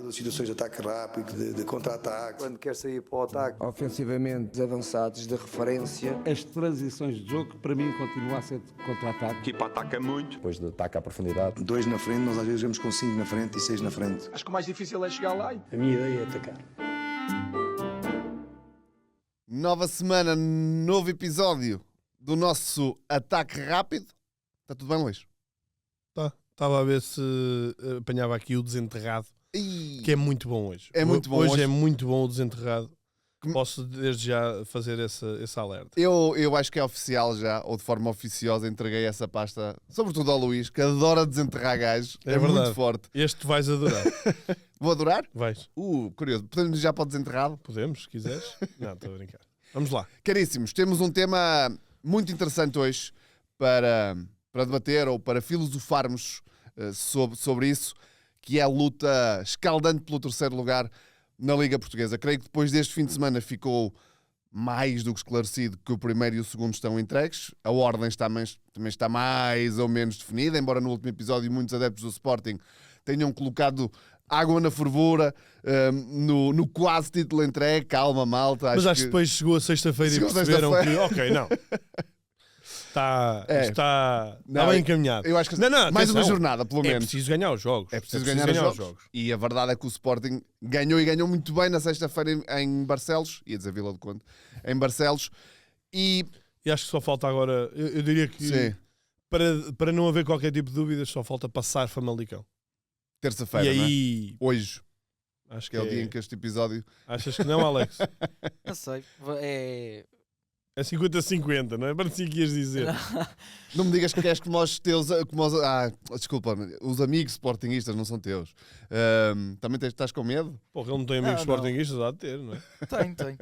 rápido, situações de ataque rápido, de contra-ataque. Quando quer sair para o ataque. Ofensivamente avançados de referência. As transições de jogo, para mim, continua a ser de contra-ataque. A equipa ataca muito. Depois de ataque à profundidade. 2 na frente, nós às vezes jogamos com 5 na frente e 6 na frente. Acho que o mais difícil é chegar lá. A minha ideia é atacar. Nova semana, novo episódio do nosso Ataque Rápido. Está tudo bem, Luís? Estava a ver se apanhava aqui o desenterrado, que é muito bom hoje. É muito bom hoje. É muito bom o desenterrado. Posso desde já fazer esse alerta. Eu acho que é oficial já, ou de forma oficiosa, entreguei essa pasta, sobretudo ao Luís, que adora desenterrar gajos. É verdade. Muito forte. Este tu vais adorar. Vou adorar? Vais. Curioso. Podemos ir já para o desenterrado? Podemos, se quiseres. Não, estou a brincar. Vamos lá. Caríssimos, temos um tema muito interessante hoje para debater ou para filosofarmos sobre isso, que é a luta escaldante pelo terceiro lugar na Liga Portuguesa. Creio que depois deste fim de semana ficou mais do que esclarecido que o primeiro e o segundo estão entregues. A ordem também está mais ou menos definida, embora no último episódio muitos adeptos do Sporting tenham colocado água na fervura no quase título entregue. Calma, malta. Mas acho que depois chegou a sexta-feira e perceberam que, ok, não. Está bem encaminhado. Eu acho que não, mais uma jornada, pelo menos. É preciso ganhar os jogos. É preciso ganhar os jogos. E a verdade é que o Sporting ganhou e ganhou muito bem na sexta-feira em Barcelos. Ia dizer Vila do Conde. Em Barcelos. E acho que só falta agora... Eu diria que para não haver qualquer tipo de dúvidas, só falta passar Famalicão. Terça-feira, e aí, não é? Hoje. Acho que é o dia em que este episódio... Achas que não, Alex? Não sei. É 50-50, não é? Parecia que ias dizer. Não me digas que és como os teus... desculpa, os amigos sportinguistas não são teus. Também estás com medo? Porra, ele não tem amigos sportinguistas, há de ter, não é? Tem.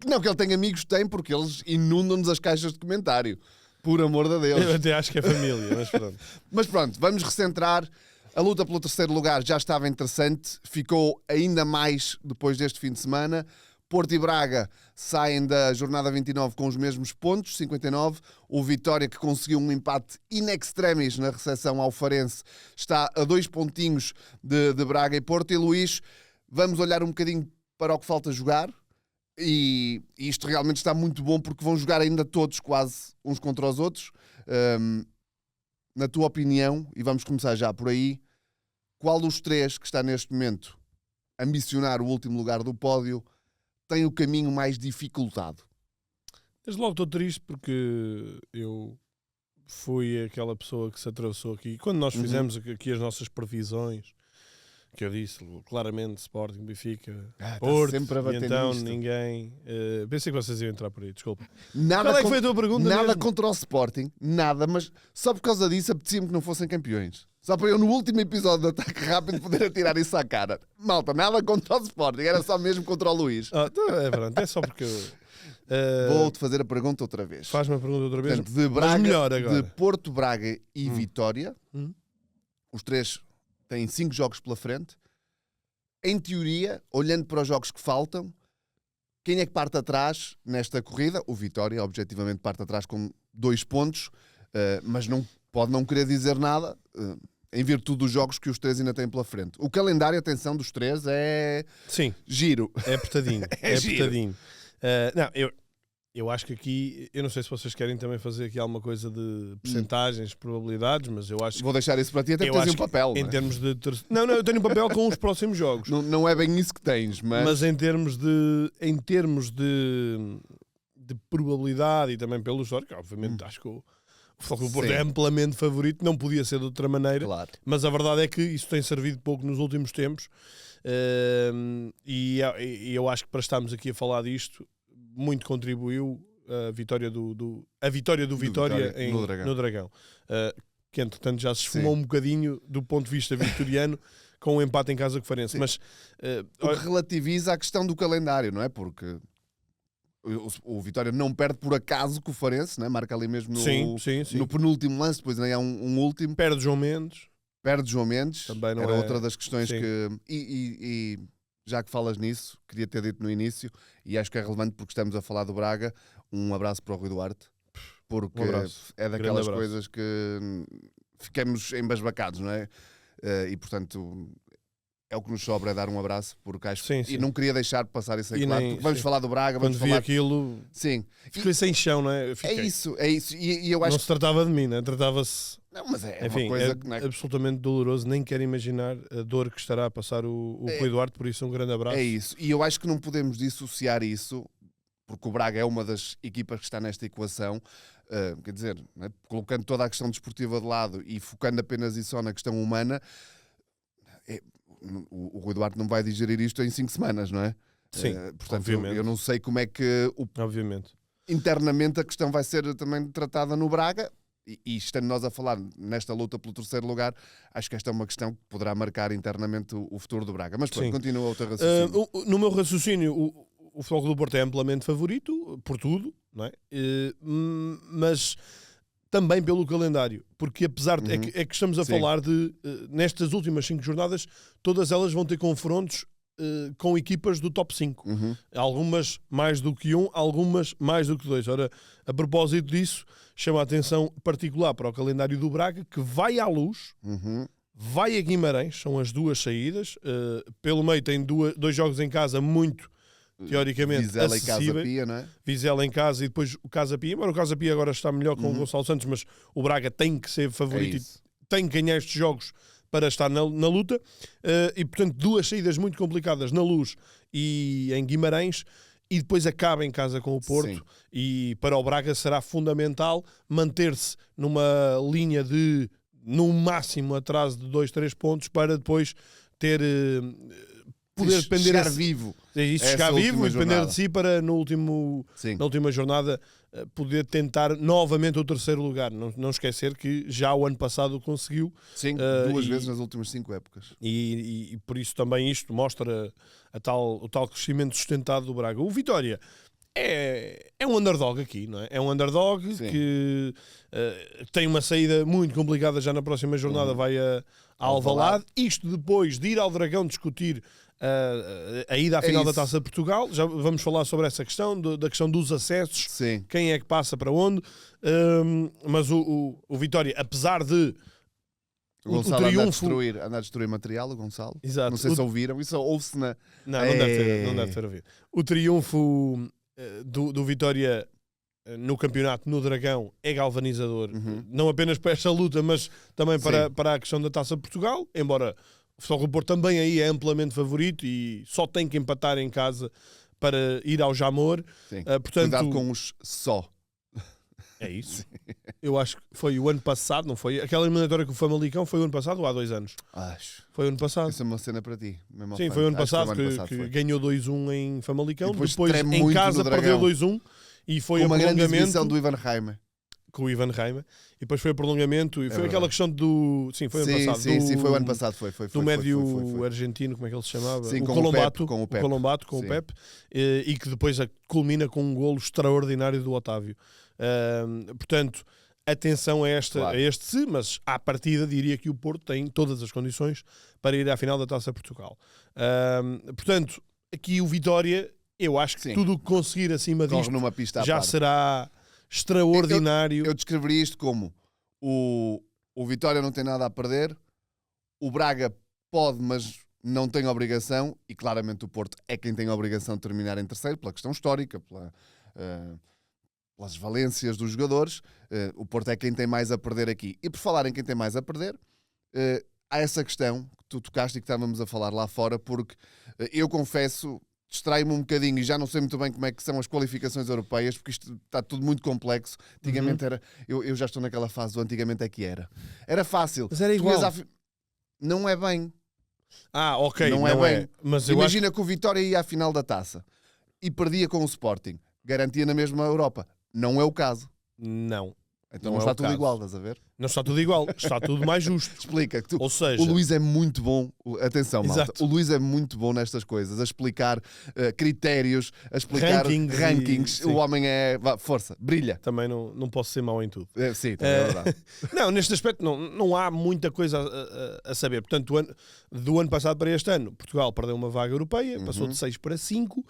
Não, que ele tem amigos, tem, porque eles inundam-nos as caixas de comentário. Por amor de Deus. Eu até acho que é família, mas pronto. Mas pronto, vamos recentrar. A luta pelo terceiro lugar já estava interessante. Ficou ainda mais depois deste fim de semana. Porto e Braga saem da jornada 29 com os mesmos pontos, 59. O Vitória, que conseguiu um empate in extremis na recepção ao Farense, está a 2 pontinhos de Braga e Porto. E Luís, vamos olhar um bocadinho para o que falta jogar. E isto realmente está muito bom porque vão jogar ainda todos quase uns contra os outros. Na tua opinião, e vamos começar já por aí, qual dos três que está neste momento a ambicionar o último lugar do pódio tem o caminho mais dificultado? Desde logo estou triste porque eu fui aquela pessoa que se atravessou aqui. Quando nós fizemos aqui as nossas previsões, que eu disse claramente Sporting, Benfica, Porto, sempre a bater então nisto. Ninguém... pensei que vocês iam entrar por aí, desculpa. Qual é que foi a tua pergunta? Nada mesmo? contra o Sporting, nada, mas só por causa disso apetecia-me que não fossem campeões. Só para eu no último episódio do Ataque Rápido poder atirar isso à cara. Malta, nada contra o Sporting, era só mesmo contra o Luís. É só porque eu... Vou-te fazer a pergunta outra vez. Faz-me a pergunta outra vez. Portanto, de Braga, mas melhor agora. de Porto, Braga e Vitória, os três têm 5 jogos pela frente. Em teoria, olhando para os jogos que faltam, quem é que parte atrás nesta corrida? O Vitória, objetivamente, parte atrás com 2 pontos, mas não pode não querer dizer nada em virtude dos jogos que os três ainda têm pela frente. O calendário, atenção, dos três é giro. É apertadinho. É giro. Apertadinho. Eu acho que aqui, eu não sei se vocês querem também fazer aqui alguma coisa de percentagens, probabilidades, mas eu acho que... Vou deixar isso para ti, até que tens um papel. Em termos de... Não, eu tenho um papel com os próximos jogos. Não é bem isso que tens, mas em termos de probabilidade e também pelo histórico, obviamente acho que o Futebol Clube do Porto é amplamente favorito, não podia ser de outra maneira, claro. Mas a verdade é que isso tem servido pouco nos últimos tempos e eu acho que para estarmos aqui a falar disto, muito contribuiu a vitória do Vitória no Dragão. Que entretanto já se esfumou um bocadinho do ponto de vista vitoriano com o empate em casa com o Farense. Mas, o que relativiza a questão do calendário, não é? Porque o Vitória não perde por acaso com o Farense, não é? Marca ali mesmo no penúltimo lance, depois ainda há um último. Perde João Mendes. Também não era outra das questões que... E já que falas nisso, queria ter dito no início, e acho que é relevante porque estamos a falar do Braga, um abraço para o Rui Duarte, porque é daquelas coisas que ficamos embasbacados, não é? E portanto é o que nos sobra, é dar um abraço, porque acho Sim, sim. e não queria deixar de passar isso aí E claro, nem- porque vamos sim. falar do Braga, Quando vamos vi falar... aquilo, Sim. fiquei sem chão, não é? É Fiquei. isso, e eu acho Não se tratava de mim, né? Tratava-se. Não, mas é Enfim, uma coisa é que não é, absolutamente doloroso. Nem quero imaginar a dor que estará a passar o Rui Duarte, por isso um grande abraço. é isso. E eu acho que não podemos dissociar isso, porque o Braga é uma das equipas que está nesta equação, quer dizer, né, colocando toda a questão desportiva de lado e focando apenas e só na questão humana, o Rui Duarte não vai digerir isto em 5 semanas, não é? Sim, portanto, obviamente. eu não sei como é que Obviamente. internamente a questão vai ser também tratada no Braga. E estando nós a falar nesta luta pelo 3º lugar, acho que esta é uma questão que poderá marcar internamente o futuro do Braga. Mas pronto, Sim. continua o teu raciocínio. No meu raciocínio, o Futebol Clube do Porto é amplamente favorito, por tudo, não é? Mas também pelo calendário, porque apesar de, é que estamos a Sim. falar de, nestas últimas 5 jornadas, todas elas vão ter confrontos com equipas do top 5. Algumas mais do que 1, algumas mais do que 2. Ora, a propósito disso, chama a atenção particular para o calendário do Braga, que vai à Luz, vai a Guimarães, são as 2 saídas. Pelo meio tem 2 jogos em casa muito, teoricamente, Vizela e Casa acessíveis. Pia, não é? Vizela em casa e depois o Casa Pia. Embora o Casa Pia agora está melhor com o Gonçalo Santos, mas o Braga tem que ser favorito e isso. tem que ganhar estes jogos para estar na luta. E, portanto, 2 saídas muito complicadas na Luz e em Guimarães. E depois acaba em casa com o Porto. Sim. E para o Braga será fundamental manter-se numa linha de, no máximo, atraso de 2-3 pontos para depois ter... poder depender chegar a- vivo. É isso, Essa chegar última vivo e depender jornada. de si para Sim. na última jornada poder tentar novamente o 3º lugar. Não esquecer que já o ano passado o conseguiu Sim, 2 vezes nas últimas 5 épocas. e por isso também isto mostra o tal crescimento sustentado do Braga. O Vitória é um underdog aqui, não é? É um underdog Sim. que tem uma saída muito complicada já na próxima jornada, vai a Alvalade. Isto depois de ir ao Dragão discutir a ida à final da isso. Taça de Portugal. Já vamos falar sobre essa questão, da questão dos acessos, Sim. quem é que passa para onde. Mas o Vitória, apesar de O Gonçalo triunfo- anda a destruir material, o Gonçalo. Exato. Não sei se ouviram, isso ouve-se na... Não deve ter ouvido. O triunfo do Vitória no campeonato no Dragão é galvanizador, não apenas para esta luta, mas também para a questão da Taça de Portugal, embora o Futebol Clube do Porto também aí é amplamente favorito e só tem que empatar em casa para ir ao Jamor. Sim. Portanto, Cuidado com os só. é isso. Eu acho que foi o ano passado, não foi? Aquela eliminatória com o Famalicão foi o ano passado ou há 2 anos? Acho. Foi o ano passado. Essa é uma cena para ti. mesmo ao Sim, fã. foi o ano Acho que passado o que, ano passado que foi. ganhou 2-1 em Famalicão, E depois depois treme em muito casa no perdeu Dragão. 2-1 e foi Com a uma grande prolongamento exibição do Ivan Reimer. com o Ivan Reimer e depois foi a prolongamento e foi verdade. aquela questão do... Sim, foi o ano passado. Sim, foi o ano passado. Foi, Do médio foi. argentino, como é que ele se chamava? Sim, o com o Colombato, Pep, com o Pep. Colombato, com o Sim. Pep, e que depois culmina com um golo extraordinário do Otávio. Portanto, atenção a Claro. este se, mas à partida diria que o Porto tem todas as condições para ir à final da Taça Portugal. Portanto, aqui o Vitória, eu acho que Sim. tudo o que conseguir acima Corre disto numa pista à já parte. será extraordinário. Eu descreveria isto como o Vitória não tem nada a perder, o Braga pode, mas não tem obrigação, e claramente o Porto é quem tem a obrigação de terminar em terceiro, pela questão histórica, pelas valências dos jogadores. O Porto é quem tem mais a perder aqui. E por falar em quem tem mais a perder, há essa questão que tu tocaste e que estávamos a falar lá fora, porque eu confesso, distrai-me um bocadinho e já não sei muito bem como é que são as qualificações europeias, porque isto está tudo muito complexo. Antigamente era... Eu já estou naquela fase do antigamente é que era. Era fácil. Mas era Tu ias igual. Não é bem. Ok, não é bem. Mas eu acho Imagina que o Vitória ia à final da Taça e perdia com o Sporting. Garantia na mesma Europa. Não é o caso. não. Então Não não é está o tudo caso. igual, estás a ver? Não está tudo igual, está tudo mais justo. Explica. Que Ou seja, o Luís é muito bom. Atenção, malta. Exato. O Luís é muito bom nestas coisas, a explicar critérios, a explicar rankings. sim. O homem é. Força, brilha. também não posso ser mau em tudo. Sim, também é verdade. Não, neste aspecto não há muita coisa a saber. Portanto, do ano passado para este ano, Portugal perdeu uma vaga europeia, passou de 6 para 5.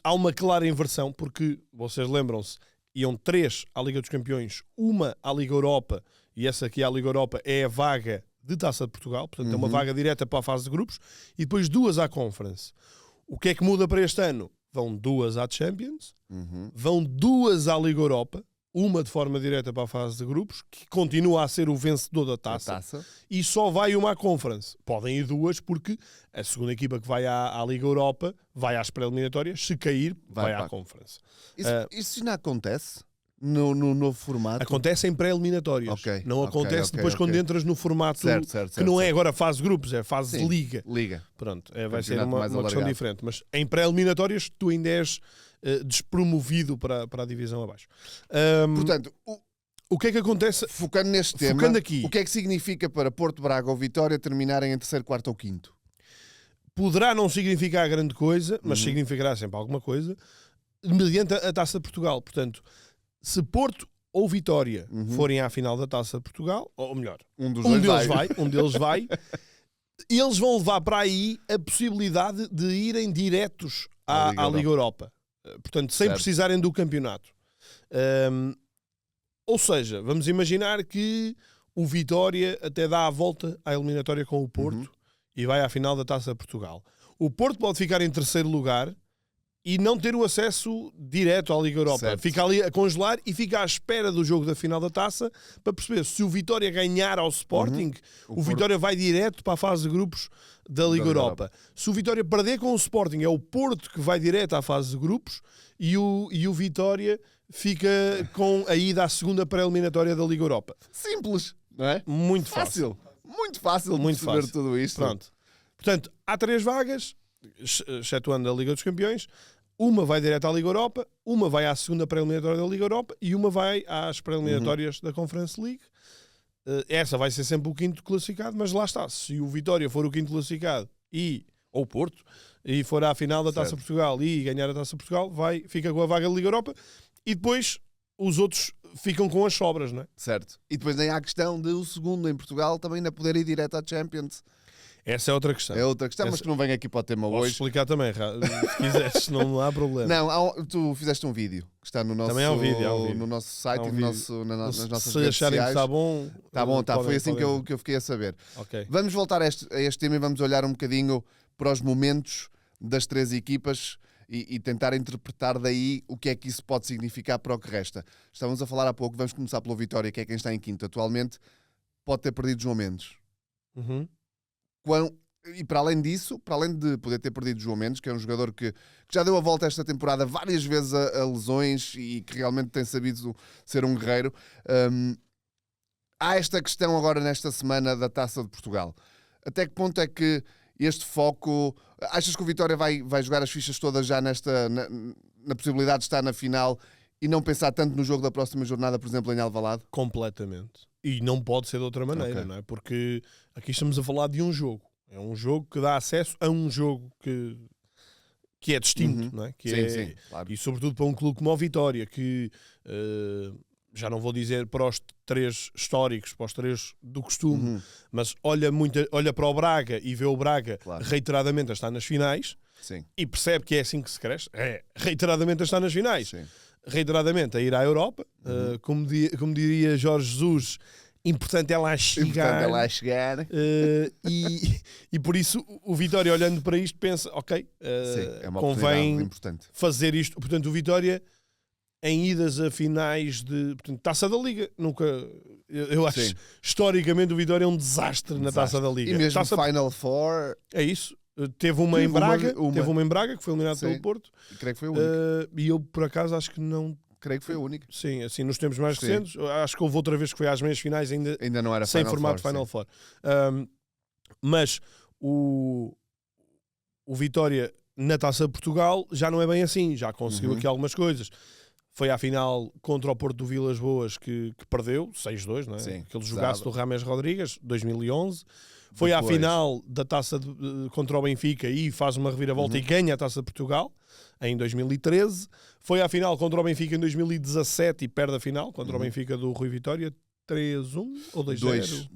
Há uma clara inversão, porque vocês lembram-se, iam 3 à Liga dos Campeões, uma à Liga Europa, e essa aqui à Liga Europa é a vaga de Taça de Portugal, portanto é uma vaga direta para a fase de grupos, e depois 2 à Conference. O que é que muda para este ano? Vão 2 à Champions, vão 2 à Liga Europa, uma de forma direta para a fase de grupos, que continua a ser o vencedor da taça. E só vai uma à Conference. Podem ir 2, porque a segunda equipa que vai à Liga Europa vai às pré-eliminatórias, se cair, vai à Conference. Isso não acontece no novo formato? Acontece em pré-eliminatórias. Não acontece depois quando entras no formato que não é agora fase de grupos, é fase de Liga. Pronto, vai ser uma questão diferente. Mas em pré-eliminatórias tu ainda és despromovido para a divisão abaixo. Portanto, o que é que acontece? Focando neste tema, o que é que significa para Porto, Braga ou Vitória terminarem em terceiro, quarto ou quinto? Poderá não significar grande coisa, mas significará sempre alguma coisa, mediante a Taça de Portugal. Portanto, se Porto ou Vitória forem à final da Taça de Portugal, ou melhor, um deles vai, eles vão levar para aí a possibilidade de irem diretos à Liga Europa. Portanto, sem precisarem do campeonato. Ou seja, vamos imaginar que o Vitória até dá a volta à eliminatória com o Porto e vai à final da Taça de Portugal. O Porto pode ficar em terceiro lugar e não ter o acesso direto à Liga Europa. Fica ali a congelar e fica à espera do jogo da final da Taça para perceber se o Vitória ganhar ao Sporting, o Vitória vai direto para a fase de grupos da Liga Europa. Se o Vitória perder com o Sporting, é o Porto que vai direto à fase de grupos e o Vitória fica com a ida à segunda pré-eliminatória da Liga Europa. Simples, não é? Muito fácil. Muito fácil de perceber tudo isto. Pronto. Portanto, há 3 vagas, excetuando a Liga dos Campeões. Uma vai direto à Liga Europa, uma vai à segunda pré-eliminatória da Liga Europa e uma vai às pré-eliminatórias da Conference League. Essa vai ser sempre o quinto classificado, mas lá está. Se o Vitória for o quinto classificado ou o Porto, e for à final da Taça de Portugal e ganhar a Taça de Portugal, fica com a vaga da Liga Europa e depois os outros ficam com as sobras, não é? Certo. E depois nem há a questão de o segundo em Portugal também ainda poder ir direto à Champions. Essa é outra questão. É outra questão, mas que não vem aqui para o tema Posso hoje. Explicar também, se quiseres, não há problema. Não, tu fizeste um vídeo que está no nosso, também há um vídeo. No nosso site e nas nossas se redes acharem sociais. que está bom. Está bom, está. Foi assim que eu fiquei a saber. Okay. Vamos voltar a este tema e vamos olhar um bocadinho para os momentos das 3 equipas e tentar interpretar daí o que é que isso pode significar para o que resta. Estávamos a falar há pouco, vamos começar pelo Vitória, que é quem está em quinto atualmente, pode ter perdido João Mendes. E para além disso, para além de poder ter perdido João Mendes, que é um jogador que já deu a volta esta temporada várias vezes a lesões e que realmente tem sabido ser um guerreiro, há esta questão agora nesta semana da Taça de Portugal. Até que ponto é que este foco... Achas que o Vitória vai jogar as fichas todas já na possibilidade de estar na final e não pensar tanto no jogo da próxima jornada, por exemplo, em Alvalade? Completamente. E não pode ser de outra maneira, não é? Porque aqui estamos a falar de um jogo. É um jogo que dá acesso a um jogo que é distinto, não é? Sim, claro. E sobretudo para um clube como o Vitória, que já não vou dizer para os 3 históricos, para os 3 do costume, mas olha para o Braga e vê o Braga reiteradamente a estar nas finais e percebe que é assim que se cresce. É reiteradamente a estar nas finais. Reiteradamente a ir à Europa. Como diria Jorge Jesus, importante é lá chegar. E por isso o Vitória, olhando para isto, pensa, convém importante fazer isto. Portanto, o Vitória, em idas a finais de Taça da Liga, nunca... Eu acho, historicamente, o Vitória é um desastre na Taça da Liga. E mesmo Final Four... É isso. Teve uma em Braga, que foi eliminado pelo Porto. Creio que foi a única. E eu, por acaso, acho que não... Creio que foi a única. Sim, assim, nos tempos mais recentes. Acho que houve outra vez que foi às meias finais, ainda não era sem formato Final Four. Mas o Vitória na Taça de Portugal já não é bem assim. Já conseguiu aqui algumas coisas. Foi à final contra o Porto do Vilas Boas que perdeu, 6-2, não é? Sim, aquele jogaço do Rames Rodrigues, 2011. Foi à final da Taça contra o Benfica e faz uma reviravolta e ganha a Taça de Portugal em 2013. Foi à final contra o Benfica em 2017 e perde a final contra o Benfica do Rui Vitória, 3-1 ou 2-0?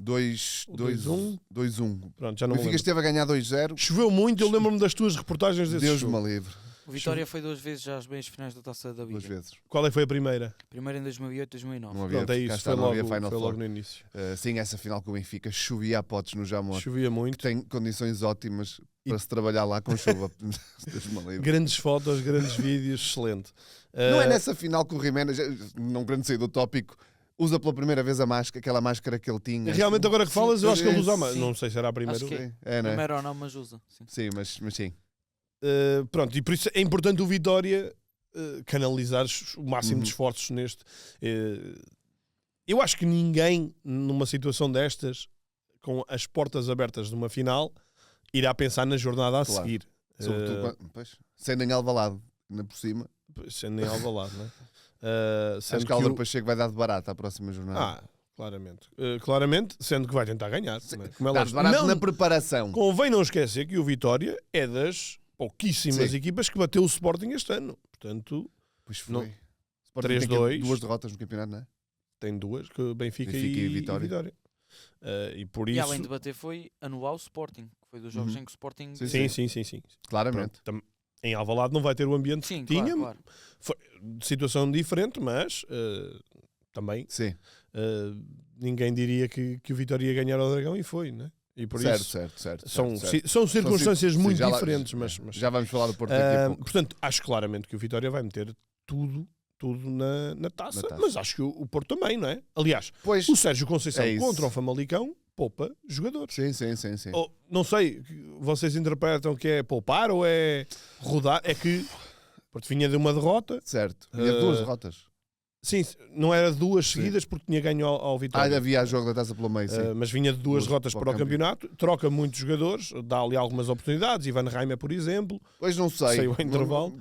2-1. Pronto, já não o Benfica esteve a ganhar 2-0. Choveu muito, eu lembro-me das tuas reportagens desse Deus jogo. me livre. O Vitória foi 2 vezes já às meias finais da Taça da Liga. 2 vezes. Qual é que foi a primeira? Primeiro em 2008, 2009. Não havia, Pronto, é cá isso. está, Foi não havia logo, Final foi Four. logo no início. Sim, essa final com o Benfica, chovia a potes no Jamor. Chovia muito. Tem condições ótimas para se trabalhar lá com chuva. Deus me livre. Grandes fotos, grandes vídeos, excelente. Não é nessa final que o Jiménez, não querendo sair do tópico, usa pela primeira vez a máscara, aquela máscara que ele tinha. Realmente, agora que falas, eu acho que ele usa mais. Sim. Não sei se era a primeira. Acho que é. É, não é? Primeiro ou não, mas usa. Sim. Sim, mas sim. Pronto, e por isso é importante o Vitória canalizar o máximo de esforços neste. Eu acho que ninguém, numa situação destas, com as portas abertas de uma final, irá pensar na jornada a Claro. seguir. Sobretudo, pois, sendo em Alvalade, ainda por cima. Sendo em Alvalade, não é? Sendo Acho que o Álvaro Pacheco vai dar de barato à próxima jornada. Claramente. Claramente, sendo que vai tentar ganhar. Não é? Como é Dar de lógico. barato Não, na preparação. convém não esquecer que o Vitória é das pouquíssimas Sim. equipas que bateu o Sporting este ano. Portanto, Pois foi. Não. O Sporting tem 3-2. 2 derrotas no campeonato, não é? tem 2, que Benfica Benfica e e Vitória. E por E isso... além de bater foi anular o Sporting. Que foi dos jogos em que o Sporting... Sim, Sim. Claramente. Pronto, em Alvalade não vai ter o ambiente Sim, que tinha. claro. Foi de situação diferente, mas também Sim. ninguém diria que o Vitória ia ganhar ao Dragão e foi, né? E por Certo, isso certo. são circunstâncias Sim, muito já lá- diferentes, mas Já vamos falar do Porto daqui a pouco. portanto, acho claramente que o Vitória vai meter tudo na taça, Na taça. mas acho que o Porto também, não é? Aliás, Pois, o Sérgio Conceição é isso. contra o Famalicão poupa jogadores. sim. Ou, não sei, vocês interpretam que é poupar ou é rodar? É que o Porto vinha de uma derrota. Certo. Vinha de 2 derrotas. Sim, não era 2 Sim. seguidas porque tinha ganho ao Vitória. Havia jogo da taça pelo meio, sim. Mas vinha de 2 derrotas para o campeonato, troca muitos jogadores, dá ali algumas oportunidades. Ivan Reimer, por exemplo, Pois não sei. saiu ao intervalo.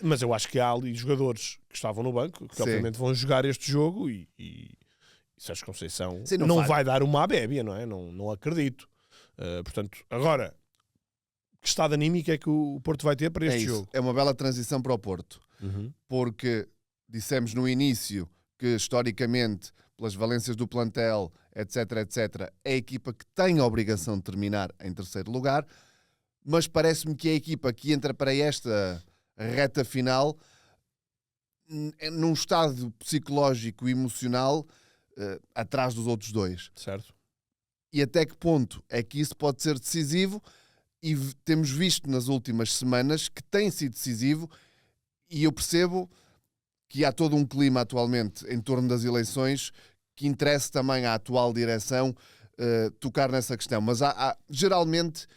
Mas eu acho que há ali jogadores que estavam no banco que Sim. obviamente vão jogar este jogo e Sérgio Conceição Sim, não não vai dar uma abébia, não é? Não acredito. Portanto, agora, que estado anímico é que o Porto vai ter para É este isso. jogo? É uma bela transição para o Porto. Porque dissemos no início que, historicamente, pelas valências do plantel, etc., é a equipa que tem a obrigação de terminar em terceiro lugar, mas parece-me que é a equipa que entra para esta reta final num estado psicológico e emocional atrás dos outros dois. Certo. E até que ponto é que isso pode ser decisivo? E temos visto nas últimas semanas que tem sido decisivo, e eu percebo que há todo um clima atualmente em torno das eleições que interessa também à atual direção tocar nessa questão. Mas geralmente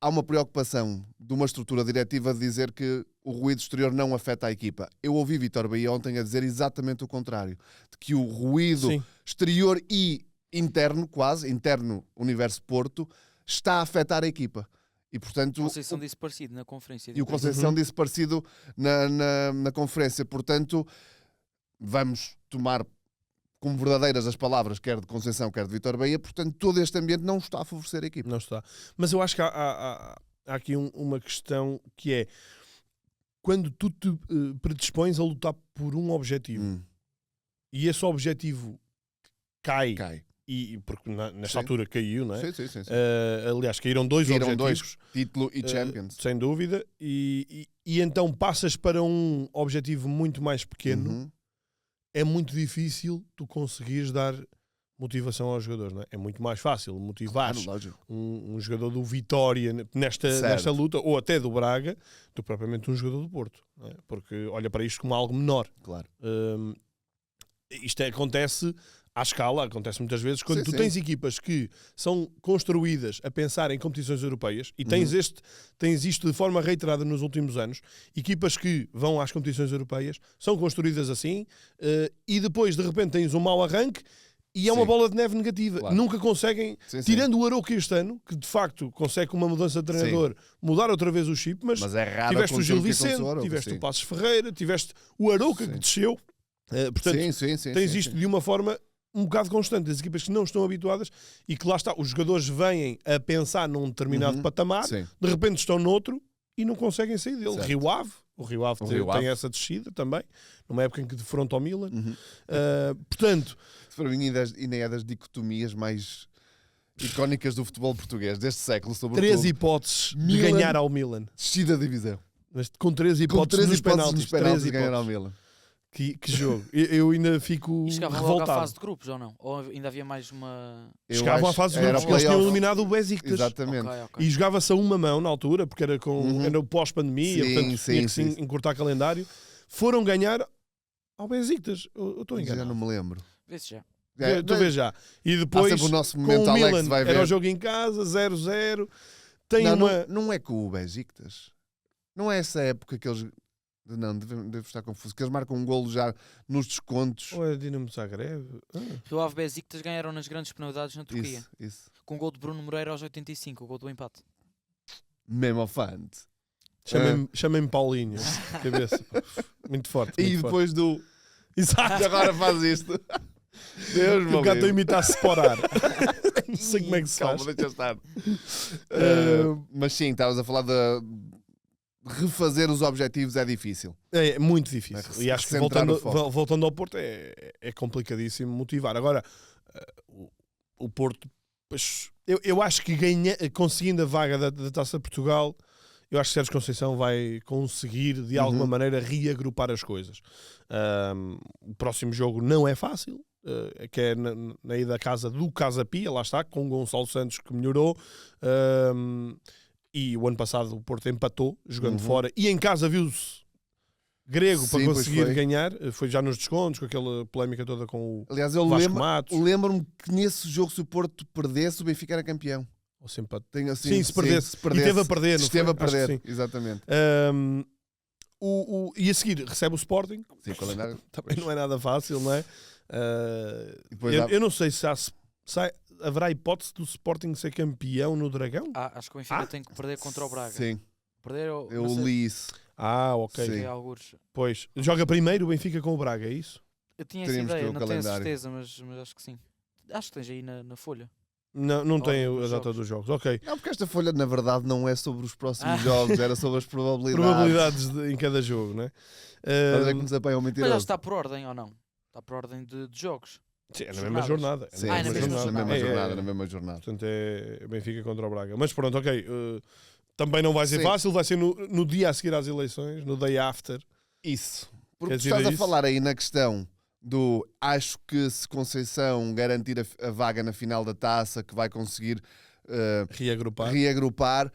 há uma preocupação de uma estrutura diretiva de dizer que o ruído exterior não afeta a equipa. Eu ouvi Vítor Bahia ontem a dizer exatamente o contrário, de que o ruído Sim. exterior e interno, quase, interno universo Porto, está a afetar a equipa. E, portanto, Conceição disse parecido na conferência. e o Conceição disse parecido na conferência. Portanto, vamos tomar como verdadeiras as palavras, quer de Conceição, quer de Vítor Bahia. Portanto, todo este ambiente não está a favorecer a equipa. Não está. Mas eu acho que há aqui uma questão que é quando tu te predispões a lutar por um objetivo e esse objetivo cai. E porque nesta Sim. altura caiu, não é? Sim. Aliás, caíram dois objetivos. Título e Champions. Sem dúvida. E então passas para um objetivo muito mais pequeno. Uhum. É muito difícil tu conseguires dar motivação aos jogadores, não é? É muito mais fácil motivar Claro, lógico. um jogador do Vitória nesta luta, ou até do Braga, do que propriamente um jogador do Porto, não é? Porque olha para isto como algo menor. Claro. Isto acontece à escala, acontece muitas vezes quando Sim, tu sim. tens equipas que são construídas a pensar em competições europeias e tens isto de forma reiterada nos últimos anos, equipas que vão às competições europeias são construídas assim e depois de repente tens um mau arranque e é uma Sim. bola de neve negativa. Claro. Nunca conseguem, Sim. tirando o Arouca este ano, que de facto consegue com uma mudança de treinador mudar outra vez o chip, mas Mas é raro tiveste o acontecer Gil o que aconteceu Vicente, ao Arouca, tiveste sim. o Passos Ferreira, tiveste o Arouca Sim. que desceu. Portanto, Sim. tens isto de uma forma um bocado constante. As equipas que não estão habituadas e que lá está, os jogadores vêm a pensar num determinado patamar, Sim. de repente estão noutro e não conseguem sair dele. Certo. Rio Ave, o Rio Ave Rio Ave. tem essa descida também, numa época em que defronta ao Milan. Uhum. Portanto, Para mim, ainda é das dicotomias mais icónicas do futebol português deste século, sobretudo. 3 hipóteses de Milan. ganhar ao Milan. Descida da divisão. Mas com 3 Com hipóteses 3 nos hipóteses nos penaltis. penaltis 3 de ganhar ao hipóteses. Milan. Que jogo. Eu ainda fico E chegavam logo à revoltado. fase de grupos, ou não? Ou ainda havia mais uma... Eu Chegavam à acho fase de era grupos porque eles tinham playoff. eliminado o Besiktas. Exatamente. Ok, ok. E jogava-se a uma mão na altura, porque era, era o pós-pandemia, Sim, portanto sim, tinha que sim. se encurtar calendário. Foram ganhar ao Besiktas. Eu estou Já enganado. não me lembro. Vê-se já. Tu vês já. E Há depois, sempre o nosso com momento, o Alex, Milan, vai era ver. o jogo em casa, 0-0. Tem Não, uma... não é com o Besiktas. Não é essa época que eles... Não, devo estar confuso. Que eles marcam um golo já nos descontos. Ou é Dinamo Zagreb? O Ave Besiktas ganharam nas grandes penalidades na Turquia. Isso. Com o gol de Bruno Moreira aos 85, o gol do empate. Mesmo ao fante. Chamem-me Paulinho. Cabeça. Muito forte. E muito forte. depois do... Exato. E agora faz isto. Deus, O meu gato a amigo. imitar separar. Não sei como é que se Calma, faz. deixa estar. Mas sim, estavas a falar de refazer os objetivos é difícil. É muito difícil. É E acho que recentrar o foco. voltando ao Porto é complicadíssimo motivar. Agora, o Porto, pois, eu acho que conseguindo a vaga da Taça de Portugal, eu acho que Sérgio Conceição vai conseguir de alguma maneira reagrupar as coisas. O próximo jogo não é fácil. Que é na ida à casa do Casa Pia, lá está, com o Gonçalo Santos que melhorou. E o ano passado o Porto empatou, jogando fora, e em casa viu-se grego Sim, para pois conseguir foi. ganhar. Foi já nos descontos, com aquela polémica toda com o Aliás, eu Vasco Matos. lembro-me que nesse jogo, se o Porto perdesse, o Benfica era campeão. Ou se empate. Tem assim, Sim, se perdesse. E teve a perder, não Esteve foi? a perder, Acho que sim. exatamente. E a seguir recebe o Sporting. Sim, o calendário. Também não é nada fácil, não é? E depois Eu não sei se haverá hipótese do Sporting ser campeão no Dragão? Acho que o Benfica tem que perder contra o Braga. Sim, Perder ou eu não sei, li isso. Ok. Sim. que é algures. Pois. Joga primeiro o Benfica com o Braga, é isso? Eu tinha essa Teríamos que ver ideia, o não tenho a calendário. certeza, mas acho que sim. Acho que tens aí na folha. Não tem dos a data jogos. dos jogos. Ok. Não, porque esta folha, na verdade, não é sobre os próximos jogos, era sobre as probabilidades. Probabilidades em cada jogo, não é? Estás a ver que nos apanham Mas já mentiroso. está por ordem ou não? Está por ordem de jogos. Sim, é na mesma jornadas. jornada. Sim, na mesma jornada. na mesma É, jornada, é. na mesma jornada. Portanto, é Benfica contra o Braga. Mas pronto, ok. Também não vai ser Sim. fácil, vai ser no dia a seguir às eleições, no day after. Isso. Porque Quer tu dizer estás a isso? falar aí na questão do acho que se Conceição garantir a vaga na final da taça, que vai conseguir Reagrupar. reagrupar,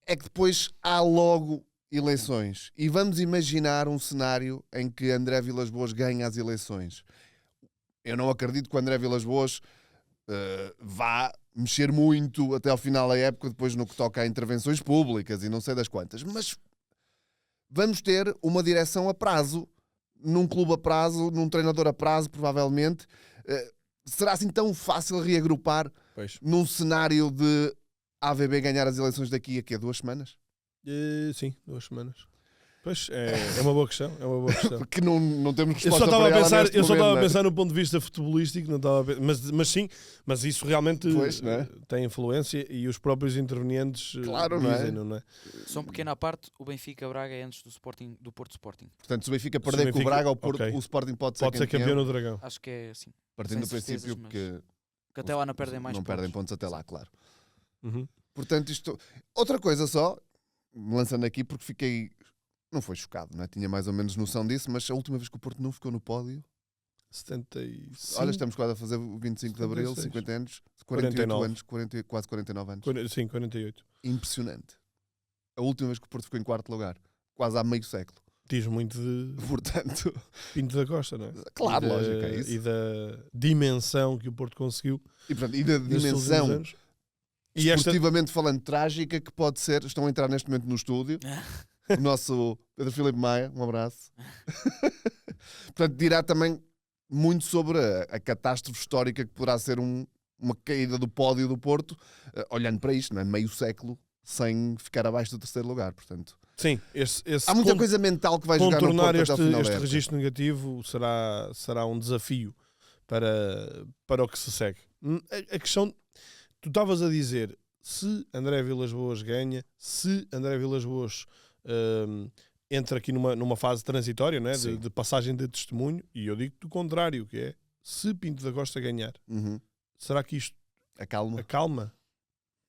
é que depois há logo eleições. E vamos imaginar um cenário em que André Vilas-Boas ganha as eleições. Eu não acredito que o André Vilas-Boas vá mexer muito até ao final da época, depois no que toca a intervenções públicas e não sei das quantas. Mas vamos ter uma direção a prazo, num clube a prazo, num treinador a prazo, provavelmente. Será assim tão fácil reagrupar Pois. num cenário de AVB ganhar as eleições daqui a quê? 2 semanas? Sim, 2 semanas. Pois, é uma boa questão. É uma boa questão. Porque não temos Eu resposta só estava para a ela pensar, neste eu só momento, estava a não é? pensar no ponto de vista futebolístico, não estava a pensar, mas sim, mas isso realmente Pois, não é? tem influência e os próprios intervenientes Claro, não é? dizem, não é? Só um pequeno à parte, o Benfica-Braga é antes do Porto Sporting. Portanto, se o Benfica Se o perder com o Benfica- Braga, o, Porto, ok. o Sporting pode ser Pode ser campeão no Dragão. Acho que é assim. Partindo do sem certezas, princípio mas- que Que até lá não perdem mais não pontos. perdem pontos até lá, claro. Uhum. Portanto, isto... Outra coisa só, lançando aqui, porque fiquei... Não foi chocado, não é? Tinha mais ou menos noção disso, mas a última vez que o Porto não ficou no pódio... 75. Olha, estamos quase a fazer o 25 de Abril, 76. 50 anos, 48 49. anos, quase 49 anos. Sim, 48. Impressionante. A última vez que o Porto ficou em quarto lugar, quase há meio século. Diz muito de Portanto, Pinto da Costa, não é? claro, E da- lógico, é isso. E da dimensão que o Porto conseguiu e da nestes últimos dimensão, anos. E esta, esportivamente falando, trágica, que pode ser, estão a entrar neste momento no estúdio, o nosso Pedro Filipe Maia, um abraço. Portanto, dirá também muito sobre a catástrofe histórica que poderá ser uma caída do pódio do Porto, olhando para isto, não é? Meio século sem ficar abaixo do terceiro lugar, portanto. sim, esse Há muita coisa mental que vai jogar no contornar Porto até ao final da este época. registro negativo será um desafio para o que se segue. A questão, tu estavas a dizer, se André Vilas-Boas ganha, se André Vilas-Boas entra aqui numa fase transitória, não é? Sim. De passagem de testemunho, e eu digo-te o contrário, que é, se Pinto da Costa ganhar, Uhum. será que isto Acalma. acalma?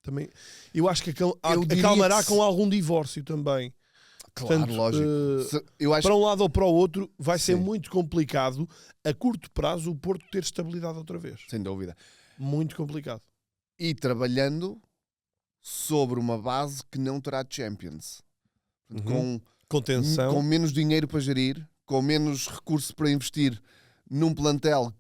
Também, eu acho que Eu diria acalmará que com algum divórcio também. Claro, Portanto, lógico. Eu acho para um lado ou para o outro, vai ser Sim. muito complicado a curto prazo o Porto ter estabilidade outra vez. sem dúvida. Muito complicado. E trabalhando sobre uma base que não terá Champions. Contenção. Com menos dinheiro para gerir, com menos recursos para investir num plantel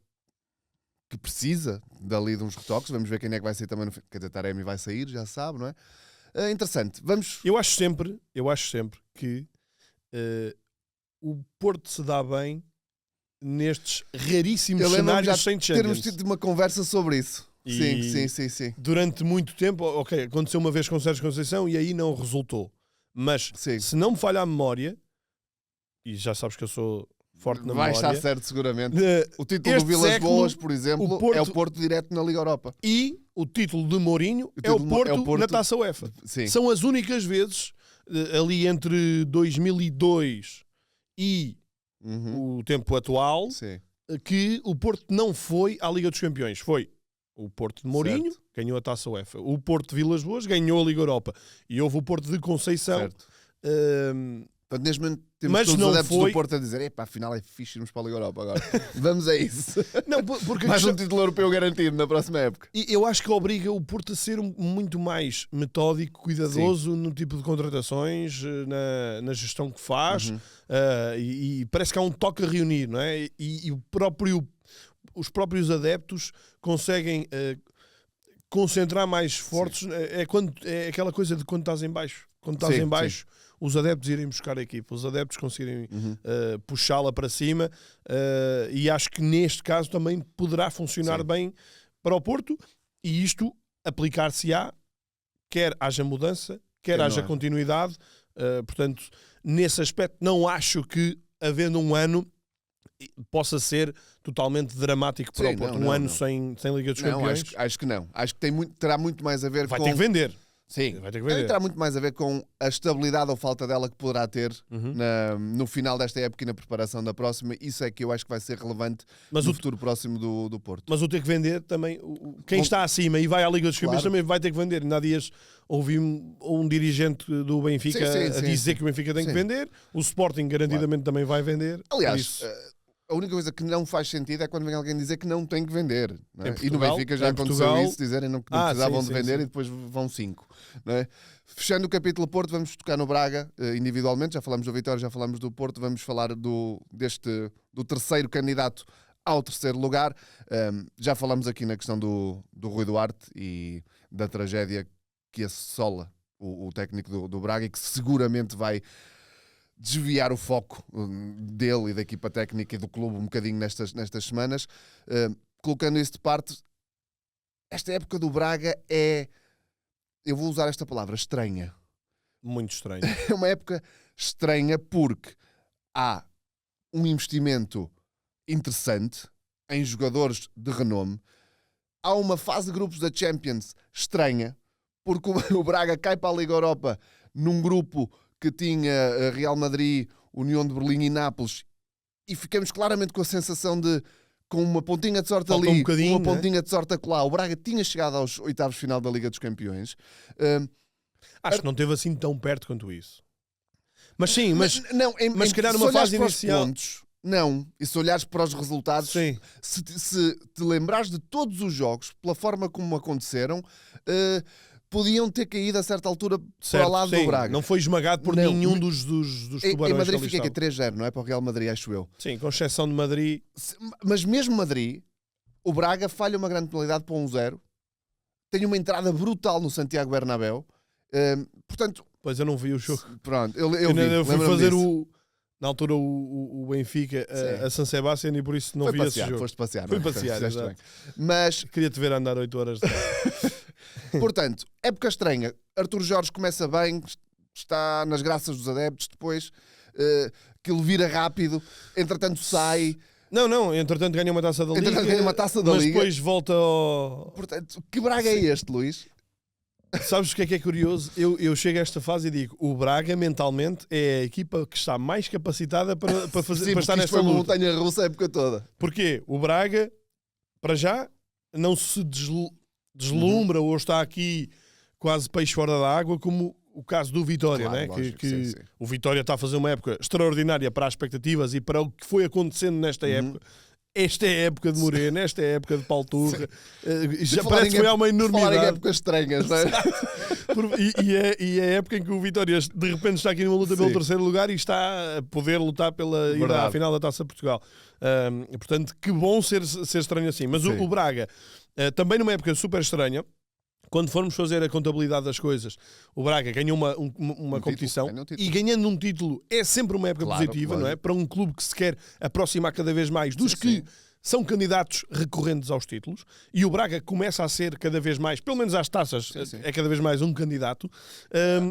que precisa dali de uns retoques. Vamos ver quem é que vai sair também. Quer dizer, Taremi vai sair, já sabe, não é? Interessante. Vamos... Eu acho sempre que o Porto se dá bem nestes raríssimos Eu lembro-me já cenários sem de termos Champions. tido uma conversa sobre isso. E Sim. durante muito tempo, ok, aconteceu uma vez com Sérgio Conceição e aí não resultou. Mas Sim. se não me falha a memória, e já sabes que eu sou forte na Vai memória, estar certo, seguramente. O título este do Vilas século, Boas, por exemplo, é o Porto direto na Liga Europa. e o título de Mourinho é título o Porto na Taça UEFA. Sim. São as únicas vezes, ali entre 2002 e Uhum. o tempo atual, Sim. que o Porto não foi à Liga dos Campeões. Foi o Porto de Mourinho, Certo. ganhou a Taça UEFA. O Porto de Vilas Boas ganhou a Liga Europa. E houve o Porto de Conceição. Certo. hum, Portanto, neste momento temos Mas todos não os adeptos foi- do Porto a dizer: epá, afinal é fixe irmos para a Liga Europa agora. Vamos a isso. não, porque a Mais questão- um título europeu garantido na próxima época. E eu acho que obriga o Porto a ser muito mais metódico, cuidadoso no tipo de contratações, na gestão que faz, e parece que há um toque a reunir, não é? E os próprios adeptos conseguem concentrar mais esforços. É aquela coisa de quando estás em baixo. Quando estás Sim, em baixo, os adeptos irem buscar a equipa, os adeptos conseguirem puxá-la para cima, e acho que neste caso também poderá funcionar Sim. bem para o Porto, e isto aplicar-se-á, quer haja mudança, quer não haja haja. continuidade. Portanto, nesse aspecto, não acho que, havendo um ano, possa ser totalmente dramático para Sim, o Porto. não, ano não. sem Liga dos Não, Campeões. acho que não. Acho que terá muito mais a ver Vai com... ter que vender. Sim, Vai ter que vender. terá muito mais a ver com a estabilidade ou falta dela que poderá ter no final desta época e na preparação da próxima. Isso é que eu acho que vai ser relevante Mas no o- futuro próximo do Porto. Mas o ter que vender também, quem está acima e vai à Liga dos Campeões Claro. também vai ter que vender. Ainda há dias ouvi um dirigente do Benfica Sim, a sim, dizer sim. que o Benfica tem que Sim. vender, o Sporting garantidamente também vai vender. Por Aliás, isso, a única coisa que não faz sentido é quando vem alguém dizer que não tem que vender. Não é? Em E no Portugal- Benfica já em aconteceu Portugal- isso, dizerem que não precisavam sim, de sim, vender sim. e depois vão 5. Não é? Fechando o capítulo Porto, vamos tocar no Braga individualmente. Já falamos do Vitória, já falamos do Porto. Vamos falar do terceiro candidato ao terceiro lugar. Já falamos aqui na questão do Rui Duarte e da tragédia que assola o técnico do Braga e que seguramente vai desviar o foco dele e da equipa técnica e do clube um bocadinho nestas semanas. Colocando isso de parte, esta época do Braga é, eu vou usar esta palavra, estranha. muito estranho. É uma época estranha porque há um investimento interessante em jogadores de renome. Há uma fase de grupos da Champions estranha, porque o Braga cai para a Liga Europa num grupo que tinha Real Madrid, União de Berlim e Nápoles, e ficamos claramente com a sensação de, com uma pontinha de sorte Falta um ali, bocadinho, uma não é? pontinha de sorte acolá, o Braga tinha chegado aos oitavos de final da Liga dos Campeões. Acho que não esteve assim tão perto quanto isso. Mas sim, mas não, mas se calhar se numa olhares fase para os inicial- pontos, não. E se olhares para os resultados, sim. se te lembrares de todos os jogos, pela forma como aconteceram, podiam ter caído a certa altura Certo, para o lado sim. do Braga. Não foi esmagado por Não. nenhum dos Em tubarões Madrid que ali fica aqui estavam. 3-0, não é? Para o Real Madrid, acho eu. Sim, com exceção de Madrid. Mas mesmo Madrid, o Braga falha uma grande penalidade para 1-0. Tem uma entrada brutal no Santiago Bernabéu. Portanto, Pois eu não vi o jogo. pronto, eu vi, Eu fui lembro-me fazer disso. na altura o Benfica Sim. a San Sebastián e por isso não Foi vi passear, esse jogo. foste passear. Fui não é? passear, Fizeste exato. bem. Mas, Queria-te ver andar 8 horas de carro. portanto, época estranha. Artur Jorge começa bem, está nas graças dos adeptos, depois aquilo vira rápido, entretanto sai. Não, entretanto ganha uma taça da Liga. Entretanto ganha uma taça da mas Liga. depois volta ao... Portanto, que Braga é este, Luís? Sabes o que é curioso? Eu chego a esta fase e digo, o Braga mentalmente é a equipa que está mais capacitada para Sim, para estar porque isto nesta foi uma luta. montanha russa a época toda. Porquê? O Braga, para já, não se deslumbra ou está aqui quase peixe fora da água como o caso do Vitória, Claro, né? lógico, que sim, sim. o Vitória está a fazer uma época extraordinária para as expectativas e para o que foi acontecendo nesta época. Esta é a época de Moreno, esta é a época de Paulo Turra. Já parece que foi há uma Falar em enormidade. épocas estranhas, não é? E é a época em que o Vitória de repente está aqui numa luta pelo Sim. terceiro lugar e está a poder lutar pela ida Verdade. à final da Taça de Portugal. Portanto, que bom ser estranho assim. Mas Sim. o Braga, também numa época super estranha, quando formos fazer a contabilidade das coisas, o Braga ganhou uma competição ganha um título. e ganhando um título é sempre uma época Claro, positiva, claro. não é? Para um clube que se quer aproximar cada vez mais dos Sim, que sim. são candidatos recorrentes aos títulos e o Braga começa a ser cada vez mais, pelo menos às taças, sim. é cada vez mais um candidato.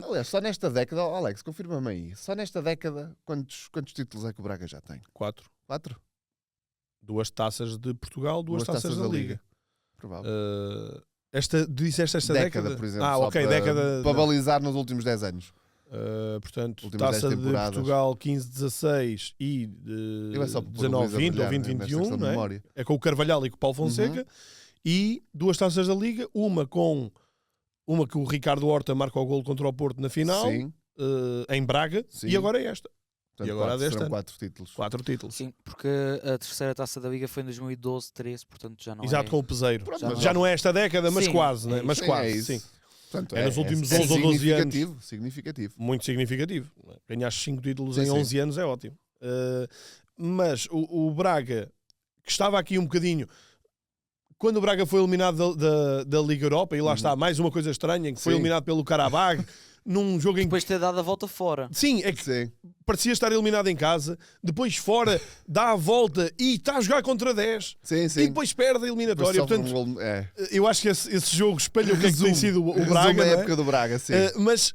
Aliás, só nesta década, Alex, confirma-me aí, só nesta década, quantos títulos é que o Braga já tem? 4. 4? 2 taças de Portugal, 2 taças da Liga. Provável. Disseste esta década? por exemplo. Ah, só ok, para, década. para não. balizar nos últimos 10 anos. Portanto, Últimas 10 taça de temporadas. Portugal 15-16 e Eu é só para pôr o 19-20 Luís a ou brilhar, né, 20-21, nesta questão de não é? memória. É com o Carvalhal e com o Paulo Fonseca. E 2 taças da Liga, uma que o Ricardo Horta marca o golo contra o Porto na final, Sim. em Braga, Sim. e agora é esta. Portanto, E agora deste serão ano? 4 títulos. 4 títulos. Sim, porque a terceira Taça da Liga foi em 2012-13, portanto já não Exato, é... com o Peseiro. Pronto, Já mas Já não é esta década, mas Sim, quase, né? é Mas isso. quase, é isso. sim. Portanto, É nos últimos 11 ou 12 significativo, significativo. Muito significativo. Ganhaste 5 títulos Sim, em sim. 11 anos é ótimo. Mas o Braga, que estava aqui um bocadinho... Quando o Braga foi eliminado da Liga Europa, e lá está, mais uma coisa estranha, em que foi Sim. eliminado pelo Karabag, num jogo em que... Depois de ter dado a volta fora. Sim, é que Sim. parecia estar eliminado em casa, depois fora, dá a volta e está a jogar contra 10. Sim, sim. E depois perde a eliminatória. Sofre Portanto, um golo- é. eu acho que esse jogo espelha o que é que tem sido o Resume Braga. a não é? época do Braga, sim. Mas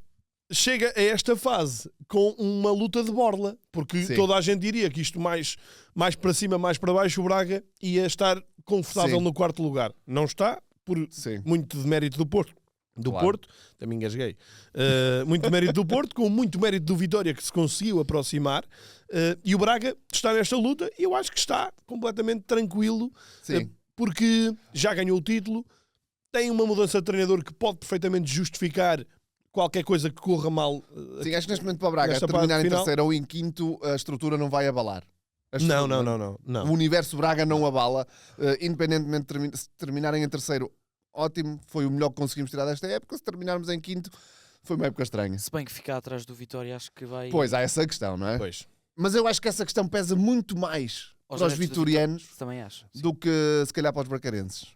chega a esta fase com uma luta de borla, porque Sim. toda a gente diria que isto mais para cima, mais para baixo, o Braga ia estar confortável Sim. no quarto lugar. Não está, por Sim. muito de mérito do Porto. Claro. Porto, também engasguei. Muito de mérito do Porto, com muito mérito do Vitória, que se conseguiu aproximar. E o Braga está nesta luta e eu acho que está completamente tranquilo, Sim. porque já ganhou o título, tem uma mudança de treinador que pode perfeitamente justificar qualquer coisa que corra mal. Sim, acho que neste momento para o Braga, Nesta terminar parte em final. terceiro ou em quinto, a estrutura não vai abalar. A Não, estrutura- não, não. O universo Braga não abala, independentemente de se terminarem em terceiro, ótimo, foi o melhor que conseguimos tirar desta época. Se terminarmos em quinto, foi uma época estranha. Se bem que ficar atrás do Vitória, acho que vai... Pois, há essa questão, não é? Pois. Mas eu acho que essa questão pesa muito mais Aos para os adeptos do vitorianos Também acho. Sim. do que se calhar para os bracarenses.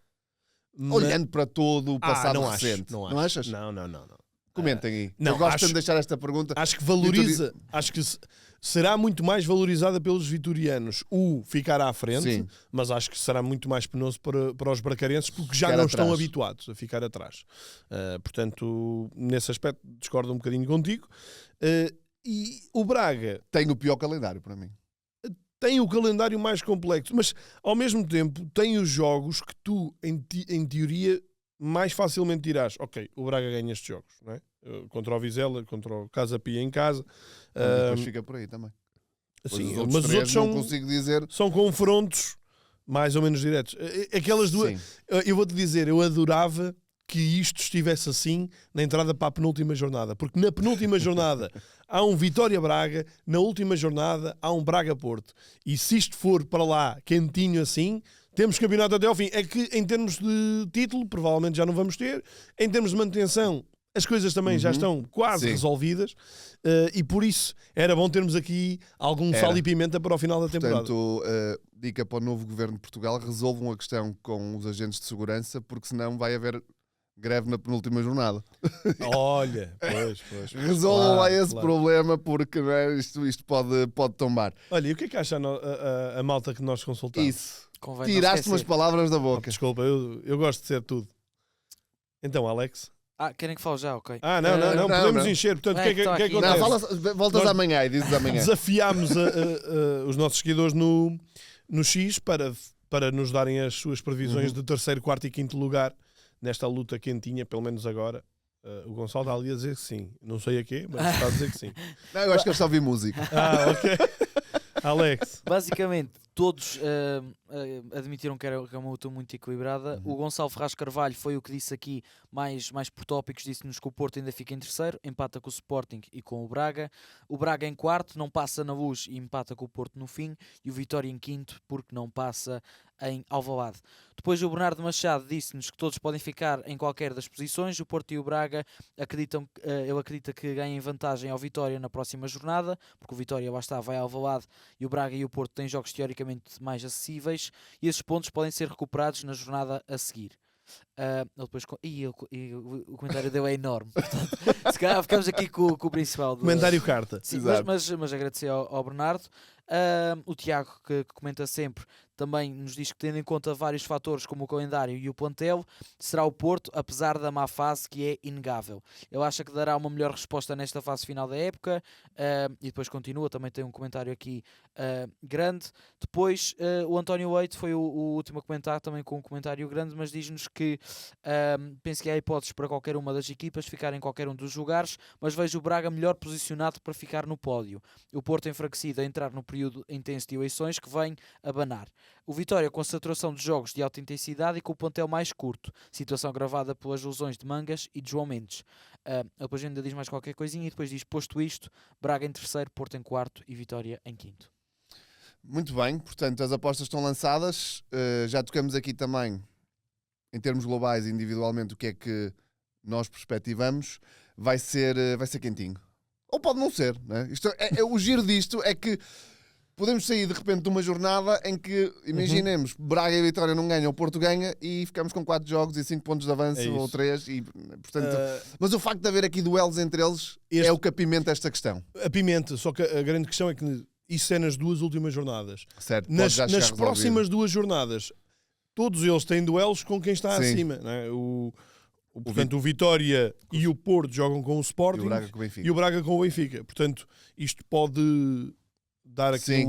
Mas- Olhando para todo o passado não recente. acho, Não achas? Não. Comentem aí. não, eu gosto acho- de deixar esta pergunta. Acho que valoriza, acho que será muito mais valorizada pelos vitorianos o ficar à frente, Sim. mas acho que será muito mais penoso para os bracarenses porque já Ficar não atrás. estão habituados a ficar atrás. Portanto, nesse aspecto, discordo um bocadinho contigo. E o Braga Tem o pior calendário para mim. tem o calendário mais complexo, mas ao mesmo tempo tem os jogos que tu, em teoria, mais facilmente dirás, ok, o Braga ganha estes jogos, não é? Contra o Vizela, contra o Casa Pia em casa. Mas depois fica por aí também. Pois Sim, os outros mas os três outros não consigo dizer. são confrontos mais ou menos diretos. Aquelas duas, Sim. eu vou-te dizer, eu adorava que isto estivesse assim na entrada para a penúltima jornada, porque na penúltima jornada há um Vitória-Braga, na última jornada há um Braga-Porto. E se isto for para lá quentinho assim, temos campeonato até ao fim. É que em termos de título, provavelmente já não vamos ter. Em termos de manutenção, as coisas também já estão quase Sim. resolvidas. E por isso era bom termos aqui algum sal e pimenta para o final da temporada. Portanto, dica para o novo governo de Portugal: resolvam a questão com os agentes de segurança, porque senão vai haver greve na penúltima jornada. Olha, pois. Resolvam lá esse claro. problema, porque não é, isto pode tombar. Olha, e o que é que acha a malta que nós consultamos? Isso. Convém não Tiraste umas esquecer. palavras da boca. Desculpa, eu gosto de ser tudo. Então, Alex. Querem que fale já? Ok. Não, não, podemos não. encher. Portanto, o que é que Então aqui- Não, acontece? voltas Nós- amanhã e dizes amanhã. Desafiámos os nossos seguidores no X para nos darem as suas previsões de terceiro, quarto e quinto lugar nesta luta quentinha, pelo menos agora. O Gonçalo está ali a dizer que sim. Não sei a quê, mas está a dizer que sim. Não, eu acho que eles só ouvem música. Ok. Alex. Basicamente, todos admitiram que era uma luta muito equilibrada. O Gonçalo Ferraz Carvalho foi o que disse aqui, mais por tópicos, disse-nos que o Porto ainda fica em terceiro, empata com o Sporting e com o Braga. O Braga em quarto, não passa na Luz e empata com o Porto no fim. E o Vitória em quinto, porque não passa em Alvalade. Depois o Bernardo Machado disse-nos que todos podem ficar em qualquer das posições. O Porto e o Braga ele acredita que ganhem vantagem ao Vitória na próxima jornada, porque o Vitória vai ao Alvalade e o Braga e o Porto têm jogos teoricamente mais acessíveis e esses pontos podem ser recuperados na jornada a seguir. Depois, o comentário dele é enorme. Portanto, se calhar ficamos aqui com o principal. Comentário carta. Sim, mas agradecer ao Bernardo. O Tiago, que comenta sempre, também nos diz que, tendo em conta vários fatores como o calendário e o plantel, será o Porto, apesar da má fase que é inegável. Ele acha que dará uma melhor resposta nesta fase final da época. E depois continua, também tem um comentário aqui grande. Depois o António Leite foi o último a comentar, também com um comentário grande, mas diz-nos que penso que há hipóteses para qualquer uma das equipas ficar em qualquer um dos lugares, mas vejo o Braga melhor posicionado para ficar no pódio. O Porto enfraquecido a entrar no período intenso de eleições que vem a banar. O Vitória com saturação de jogos de alta intensidade e com o plantel mais curto, situação gravada pelas lesões de Mangas e de João Mendes. Depois ainda diz mais qualquer coisinha e depois diz, posto isto, Braga em terceiro, Porto em quarto e Vitória em quinto. Muito bem, portanto as apostas estão lançadas. Já tocamos aqui também, em termos globais e individualmente, o que é que nós perspectivamos. Vai ser quentinho. Ou pode não ser, né? O giro disto é que podemos sair de repente de uma jornada em que, imaginemos, Braga e Vitória não ganham, o Porto ganha e ficamos com 4 jogos e 5 pontos de avanço ou 3. E, portanto, mas o facto de haver aqui duelos entre eles é o que apimenta esta questão. Apimenta, só que a grande questão é que isso é nas 2 últimas jornadas. Certo, nas próximas 2 jornadas, todos eles têm duelos com quem está Sim. acima. Não é? Portanto, o Vitória e o Porto jogam com o Sporting e o Braga com o Benfica. Portanto, isto pode dar aqui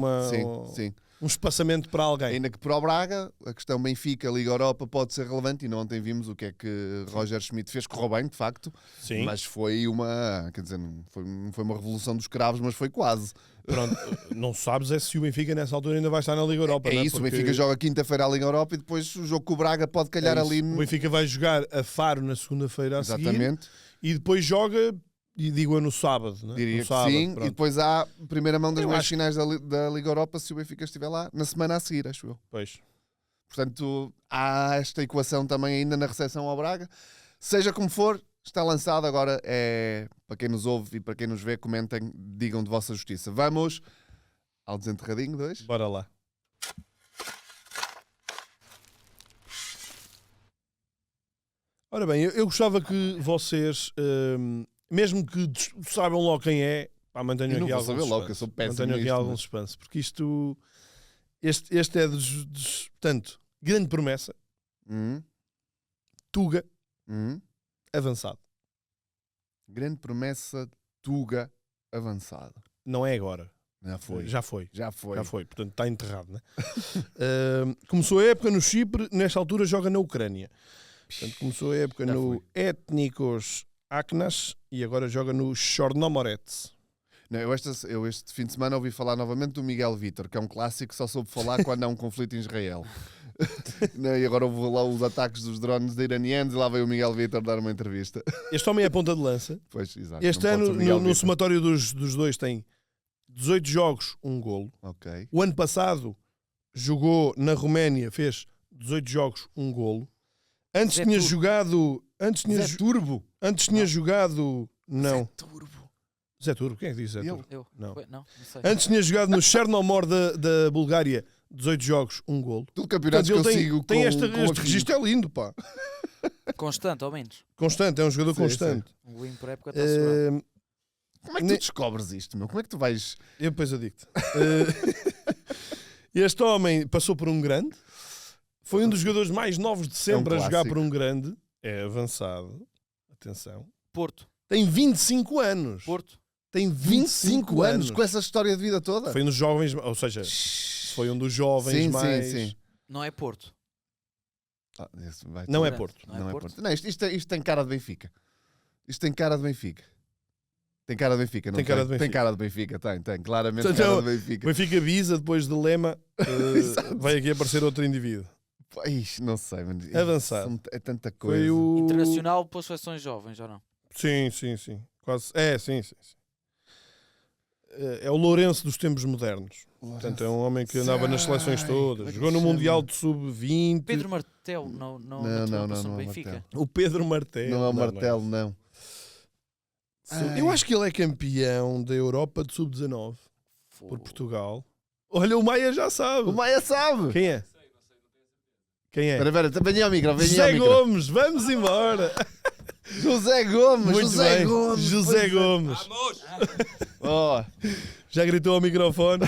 um espaçamento para alguém. Ainda que para o Braga, a questão Benfica, Liga Europa pode ser relevante, e ontem vimos o que é que Roger Schmidt fez, correu bem, de facto, Sim. Mas foi não foi uma revolução dos cravos, mas foi quase. Pronto, não sabes se o Benfica nessa altura ainda vai estar na Liga Europa. É não é? isso, Porque... o Benfica joga quinta-feira à Liga Europa e depois o jogo com o Braga pode calhar ali. O Benfica vai jogar a Faro na segunda-feira a seguir. Exatamente. E depois joga, e digo no sábado. Não é? Diria no sábado, que sim, pronto. e depois há a primeira mão das meias finais da Liga Europa se o Benfica estiver lá, na semana a seguir, acho eu. Pois. Portanto, há esta equação também ainda na recepção ao Braga. Seja como for, está lançado. Agora é para quem nos ouve e para quem nos vê, comentem, digam de vossa justiça. Vamos ao desenterradinho 2. Bora lá. Ora bem, eu gostava que vocês, mesmo que saibam logo quem é, mantenham aqui algum suspense. Logo, que eu sou péssimo mantenham aqui nisto, algum mas... suspense, porque este é portanto, grande promessa. Tuga, avançado. Grande promessa, Tuga, avançado. Não é agora. Já foi. Portanto, está enterrado, né? Começou a época no Chipre, nesta altura joga na Ucrânia. Portanto, começou a época no Etnikos Aknas e agora joga no Chornomorets. Não, eu este fim de semana ouvi falar novamente do Miguel Vítor, que é um clássico que só soube falar quando há um conflito em Israel. E agora houve lá os ataques dos drones iranianos e lá veio o Miguel Vítor dar uma entrevista. Este homem é ponta de lança. Pois, exato. Este ano, no somatório dos dois, tem 18 jogos, 1 golo. Okay. O ano passado jogou na Roménia, fez 18 jogos, 1 golo. Antes tinha jogado... Turbo? Antes tinha jogado... Não. Zé Turbo. Zé Turbo, quem é que disse Zé Turbo? Eu. Não. Não sei. Antes tinha jogado no Chernomor da Bulgária, 18 jogos, 1 golo. Tudo campeonatos que eu sigo tem com este registro, é lindo, pá. Constante, ao menos. Constante, é um jogador constante. Um golinho por época está segurado. Como é que tu descobres isto, meu? Como é que tu vais... Eu depois eu digo-te. Este homem passou por um grande. Foi um dos jogadores mais novos de sempre a jogar por um grande. É avançado. Atenção. Porto. Tem 25 anos. Porto. Tem 25 anos. Com essa história de vida toda? Foi um dos jovens... Ou seja, foi um dos jovens mais... Sim. Não é Porto. Não é Porto. Não, isto tem cara de Benfica. Isto tem cara de Benfica. Tem cara de Benfica, não Tem cara de Benfica. Tem cara de Benfica, tem. Claramente Então, cara de Benfica. Benfica avisa, depois de Lema, vai aqui aparecer outro indivíduo. Ixi, não sei, mano. Avançado. É tanta coisa. Foi o... Internacional pelas seleções jovens, ou não? Sim. Quase. Sim. É o Lourenço dos tempos modernos. Portanto, é um homem que andava nas seleções todas. Jogou no Mundial de Sub-20. Pedro Martel, não Não, no é Benfica. Martel. O Pedro Martel. Não é o Martelo, é. não. Eu acho que ele é campeão da Europa de Sub-19 por Portugal. Olha, o Maia já sabe. O Maia sabe. Quem é? Quem é? Espera, venha ao micro, José Gomes, vamos embora. José Gomes, Muito José bem. Gomes. José pois é. Gomes. Oh, Já gritou ao microfone.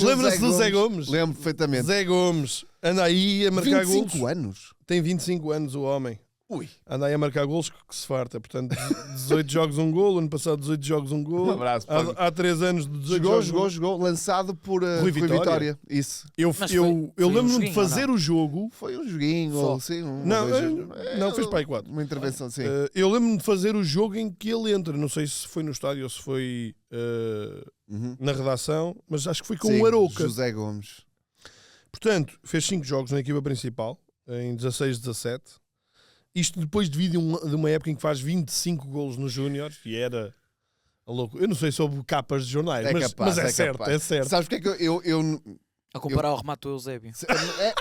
Lembra-se do Zé Gomes? Lembro perfeitamente. Zé Gomes anda aí a marcar 25 golos. anos. Tem 25 anos o homem. Ui. Anda aí a marcar golos que se farta. Portanto, 18 jogos, um golo. Ano passado, 18 jogos, um golo. Um abraço, Paulo. Há 3 anos, 18 Jogou. Lançado por Rui Rui Vitória. Isso. Eu Mas foi um lembro-me de joguinho, fazer o jogo. Foi um joguinho. Só. Assim, Não, fez para aí 4. Uma intervenção, sim. Eu lembro-me de fazer o jogo em que ele entra. Não sei se foi no estádio ou se foi na redação, mas acho que foi com Sim, o Arouca. José Gomes. Portanto, fez 5 jogos na equipa principal, em 16-17. Isto depois de uma época em que faz 25 golos nos Júniores, e era louco. Eu não sei sobre capas de jornais, mas é certo, capaz. é certo. Sabes porque é que eu A comparar ao remate do Eusébio.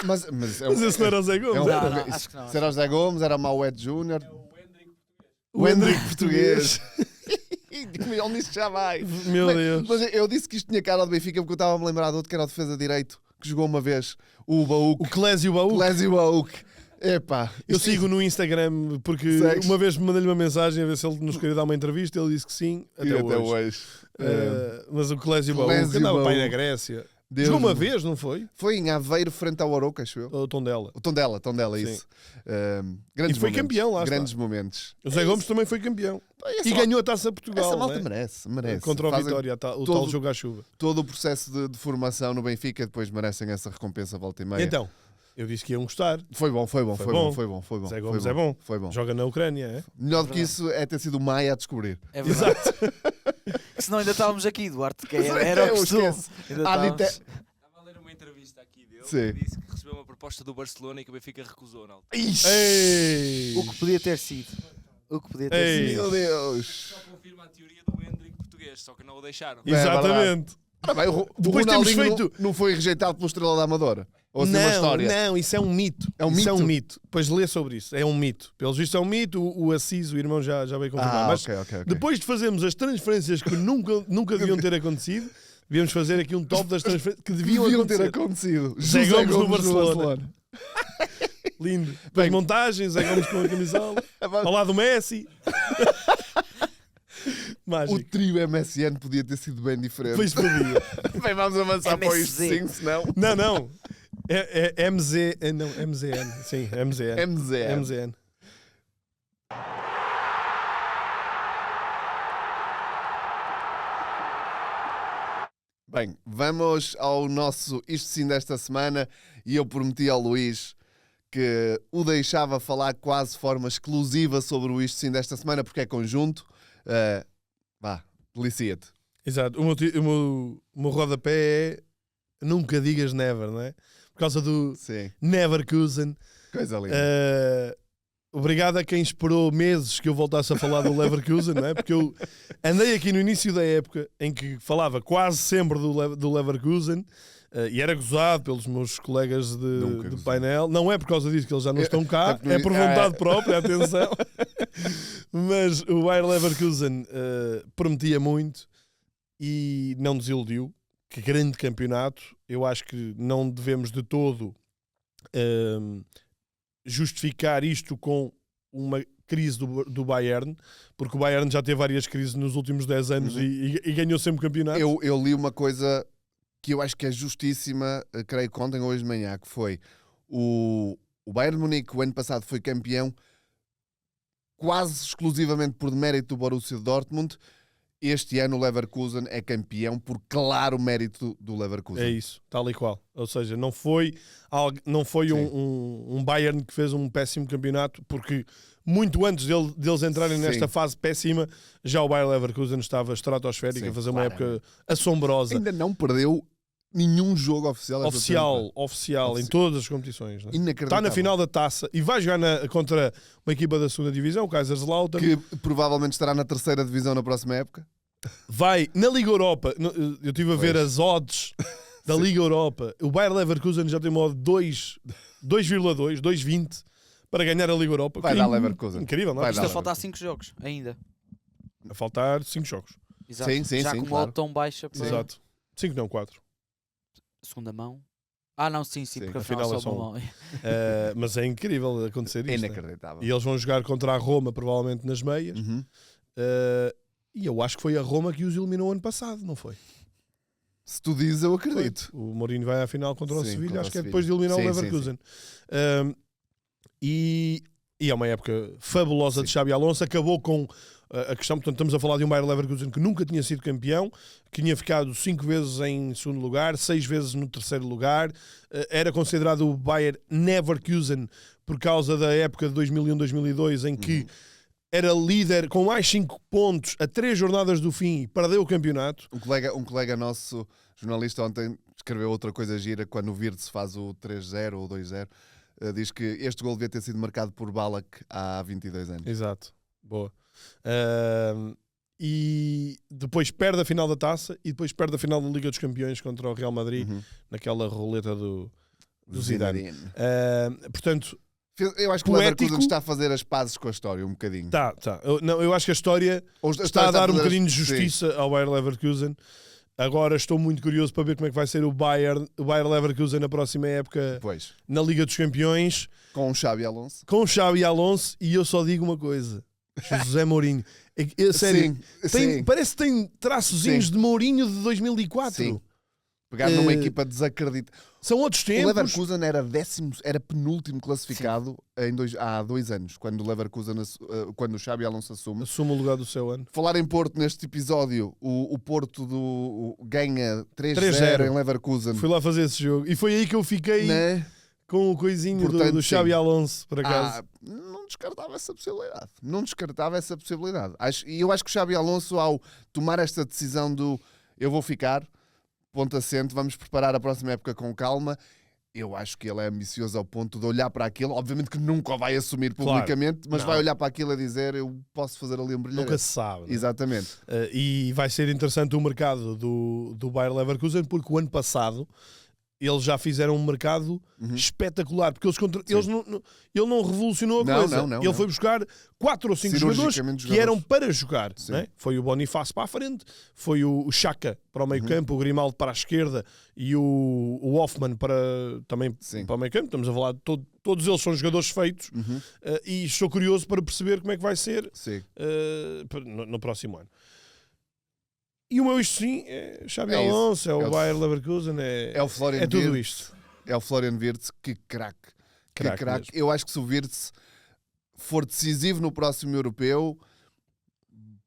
mas Mas esse não era o Zé Gomes. é um- era. Não, acho que não. Se era o José Gomes, era o Mauete Júnior. O Hendrick Português. Ele disse que já vai. Meu Deus. Mas eu disse que isto tinha cara de Benfica porque eu estava a me lembrar de outro que era o defesa direito, que jogou uma vez, o Baúk. O Clésio Baú. Clésio Baúk. Epá. Eu sigo no Instagram porque Segues? uma vez me mandei-lhe uma mensagem a ver se ele nos queria dar uma entrevista. Ele disse que sim, até hoje. Mas o Clésio Baú, que Clésio andava para aí Baú. na Grécia. Deus Jogou uma me- vez, não foi? Foi em Aveiro, frente ao Arouca, acho eu. O Tondela. O Tondela, Sim. isso. Grandes E foi momentos. campeão, lá está. Grandes momentos. O Zé Gomes também foi campeão. Essa E malta- ganhou a Taça de Portugal. Essa malta né? merece. Contra o Fazem Vitória, o tal todo- jogo à chuva. todo o processo de formação no Benfica, depois merecem essa recompensa volta e meia. Então, eu disse que iam gostar. Foi bom. Foi bom. Zé Gomes é bom. Foi bom. Joga na Ucrânia, é? Melhor do que isso é ter sido o Maia a descobrir. É verdade. Senão ainda estávamos aqui, Duarte, que era o Eu costume. esqueço. Ainda Ah, estávamos- Estava a ler uma entrevista aqui dele Sim. que disse que recebeu uma proposta do Barcelona e que o Benfica recusou. Não. Ei! O que podia ter sido. O que podia ter Ei. sido. Meu Deus. Só confirma a teoria do Hendrick português, só que não o deixaram. Exatamente. Ora bem, o Depois temos Ronaldinho feito- não foi rejeitado pela Estrela da Amadora? Ou assim uma história? Não, isso é um mito. É um Isso é mito? um mito. Depois lê sobre isso. É um mito. Pelos vistos é um mito. O Assis, o irmão, já veio confirmar. Mas ok. depois de fazermos as transferências que nunca deviam ter acontecido, devíamos fazer aqui um top das transferências que deviam ter acontecer. acontecido. Zé José Gomes no Barcelona. Lindo. As montagens, Zé Gomes com a camisola. Ao lado do Messi. O Mágico. trio MSN podia ter sido bem diferente. Pois podia. Bem, vamos avançar para isto MSZ. sim, senão. Não. É MZ. Não, MZN. Sim, MZN. MZN. MZN. Bem, vamos ao nosso Isto Sim desta semana e eu prometi ao Luís que o deixava falar quase de forma exclusiva sobre o Isto Sim desta semana porque é conjunto. Vá, delicia-te. Exato. O meu rodapé é nunca digas never, não é? Por causa do Sim, Neverkusen. coisa linda. Obrigado a quem esperou meses que eu voltasse a falar do Leverkusen, não é? Porque eu andei aqui no início da época em que falava quase sempre do Leverkusen e era gozado pelos meus colegas Nunca de gozei. painel. Não é por causa disso que eles já não estão cá, porque- é por vontade própria, atenção. Mas o Bayer Leverkusen prometia muito e não desiludiu. Que grande campeonato. Eu acho que não devemos de todo justificar isto com uma crise do Bayern, porque o Bayern já teve várias crises nos últimos 10 anos e ganhou sempre o campeonato. Eu li uma coisa que eu acho que é justíssima, creio que ontem ou hoje de manhã, que foi o Bayern de Munique, o ano passado, foi campeão quase exclusivamente por mérito do Borussia Dortmund. Este ano o Leverkusen é campeão por claro mérito do Leverkusen. É isso, tal e qual. Ou seja, não foi Sim. um Bayern que fez um péssimo campeonato, porque muito antes deles entrarem Sim. nesta fase péssima, já o Bayer Leverkusen estava estratosférico Sim, a fazer uma claramente. época assombrosa. Ainda não perdeu nenhum jogo oficial. esta temporada. Oficial, em todas as competições. Né? Inacreditável. Está na final da taça e vai jogar contra uma equipa da segunda divisão, o Kaiserslautern. Que provavelmente estará na terceira divisão na próxima época. Vai na Liga Europa. Eu estive a ver Pois. as odds da Liga Europa. O Bayer Leverkusen já tem uma odd 2,2, 2,20 para ganhar a Liga Europa. Vai Que dar Leverkusen. Incrível, não é? Vai Isto dar a faltar 5 jogos ainda. A faltar 5 jogos. Exato. Sim, sim, já sim, com uma claro. odd tão baixa para Exato. 5 não, 4. segunda mão. Ah, não, sim, Sim, porque afinal afinal é é só só uma mão. Mas é incrível acontecer É isto. inacreditável. E eles vão jogar contra a Roma, provavelmente nas meias. Uhum. E eu acho que foi a Roma que os eliminou ano passado, não foi? Se tu dizes, eu acredito. O Mourinho vai à final contra o Sim, Sevilha, contra acho o que é Sevilha. depois de eliminar o Sim, sim, Leverkusen. E é uma época fabulosa de Xabi Alonso. Acabou com a questão, portanto, estamos a falar de um Bayer Leverkusen que nunca tinha sido campeão, que tinha ficado 5 vezes em segundo lugar, 6 vezes no terceiro lugar. Era considerado o Bayer Neverkusen por causa da época de 2001-2002, em que era líder com mais 5 pontos a 3 jornadas do fim e perdeu o campeonato. Um colega nosso, jornalista, ontem escreveu outra coisa gira quando o Virtus faz o 3-0 ou 2-0. Diz que este gol devia ter sido marcado por Ballack há 22 anos. Exato, boa. E depois perde a final da taça e depois perde a final da Liga dos Campeões contra o Real Madrid, naquela roleta do Zidane. Portanto, Eu acho que o Poético. Leverkusen está a fazer as pazes com a história um bocadinho. tá. Eu acho que a história Ou está a dar um fazer bocadinho de sim. justiça ao Bayer Leverkusen. Agora estou muito curioso para ver como é que vai ser o Bayer Leverkusen na próxima época Pois, na Liga dos Campeões com o Xabi Alonso. com o Xabi Alonso. E eu só digo uma coisa: José Mourinho. Sério, Sim. parece que tem traçozinhos Sim. de Mourinho de 2004. Sim. Pegar numa equipa desacreditada. São outros O tempos. Leverkusen era penúltimo classificado há 2 anos, quando o Leverkusen, quando o Xabi Alonso assume. Assume o lugar do seu ano. Falar em Porto neste episódio, o Porto ganha 3-0 3-0 em Leverkusen. Fui lá fazer esse jogo. E foi aí que eu fiquei Né? com o coisinho Portanto, do Xabi sim. Alonso, por acaso. Não descartava essa possibilidade. Não descartava essa possibilidade. E eu acho que o Xabi Alonso, ao tomar esta decisão do eu vou ficar, ponto assente, vamos preparar a próxima época com calma. Eu acho que ele é ambicioso ao ponto de olhar para aquilo. Obviamente que nunca o vai assumir Claro. publicamente, mas Não. vai olhar para aquilo a dizer eu posso fazer ali um brilhante. Nunca se sabe. Né? Exatamente. E vai ser interessante o mercado do Bayer Leverkusen, porque o ano passado eles já fizeram um mercado espetacular, porque ele não revolucionou a Não, coisa. não, ele não. foi buscar 4 ou 5 jogadores Cirurgicamente que eram para jogar. Sim. Né? Foi o Bonifácio para a frente, foi o Xhaka para o meio campo, o Grimaldo para a esquerda e o Hoffmann também Sim. para o meio campo. Estamos a falar de todos eles são jogadores feitos e estou curioso para perceber como é que vai ser Sim. no próximo ano. E o meu isto sim é Xabi É isso. Alonso, é o É o- Bayer Leverkusen, É o Florian é tudo Wirtz. isto. É o Florian Wirtz, que craque. Que Craque craque. mesmo. Eu acho que se o Wirtz for decisivo no próximo europeu,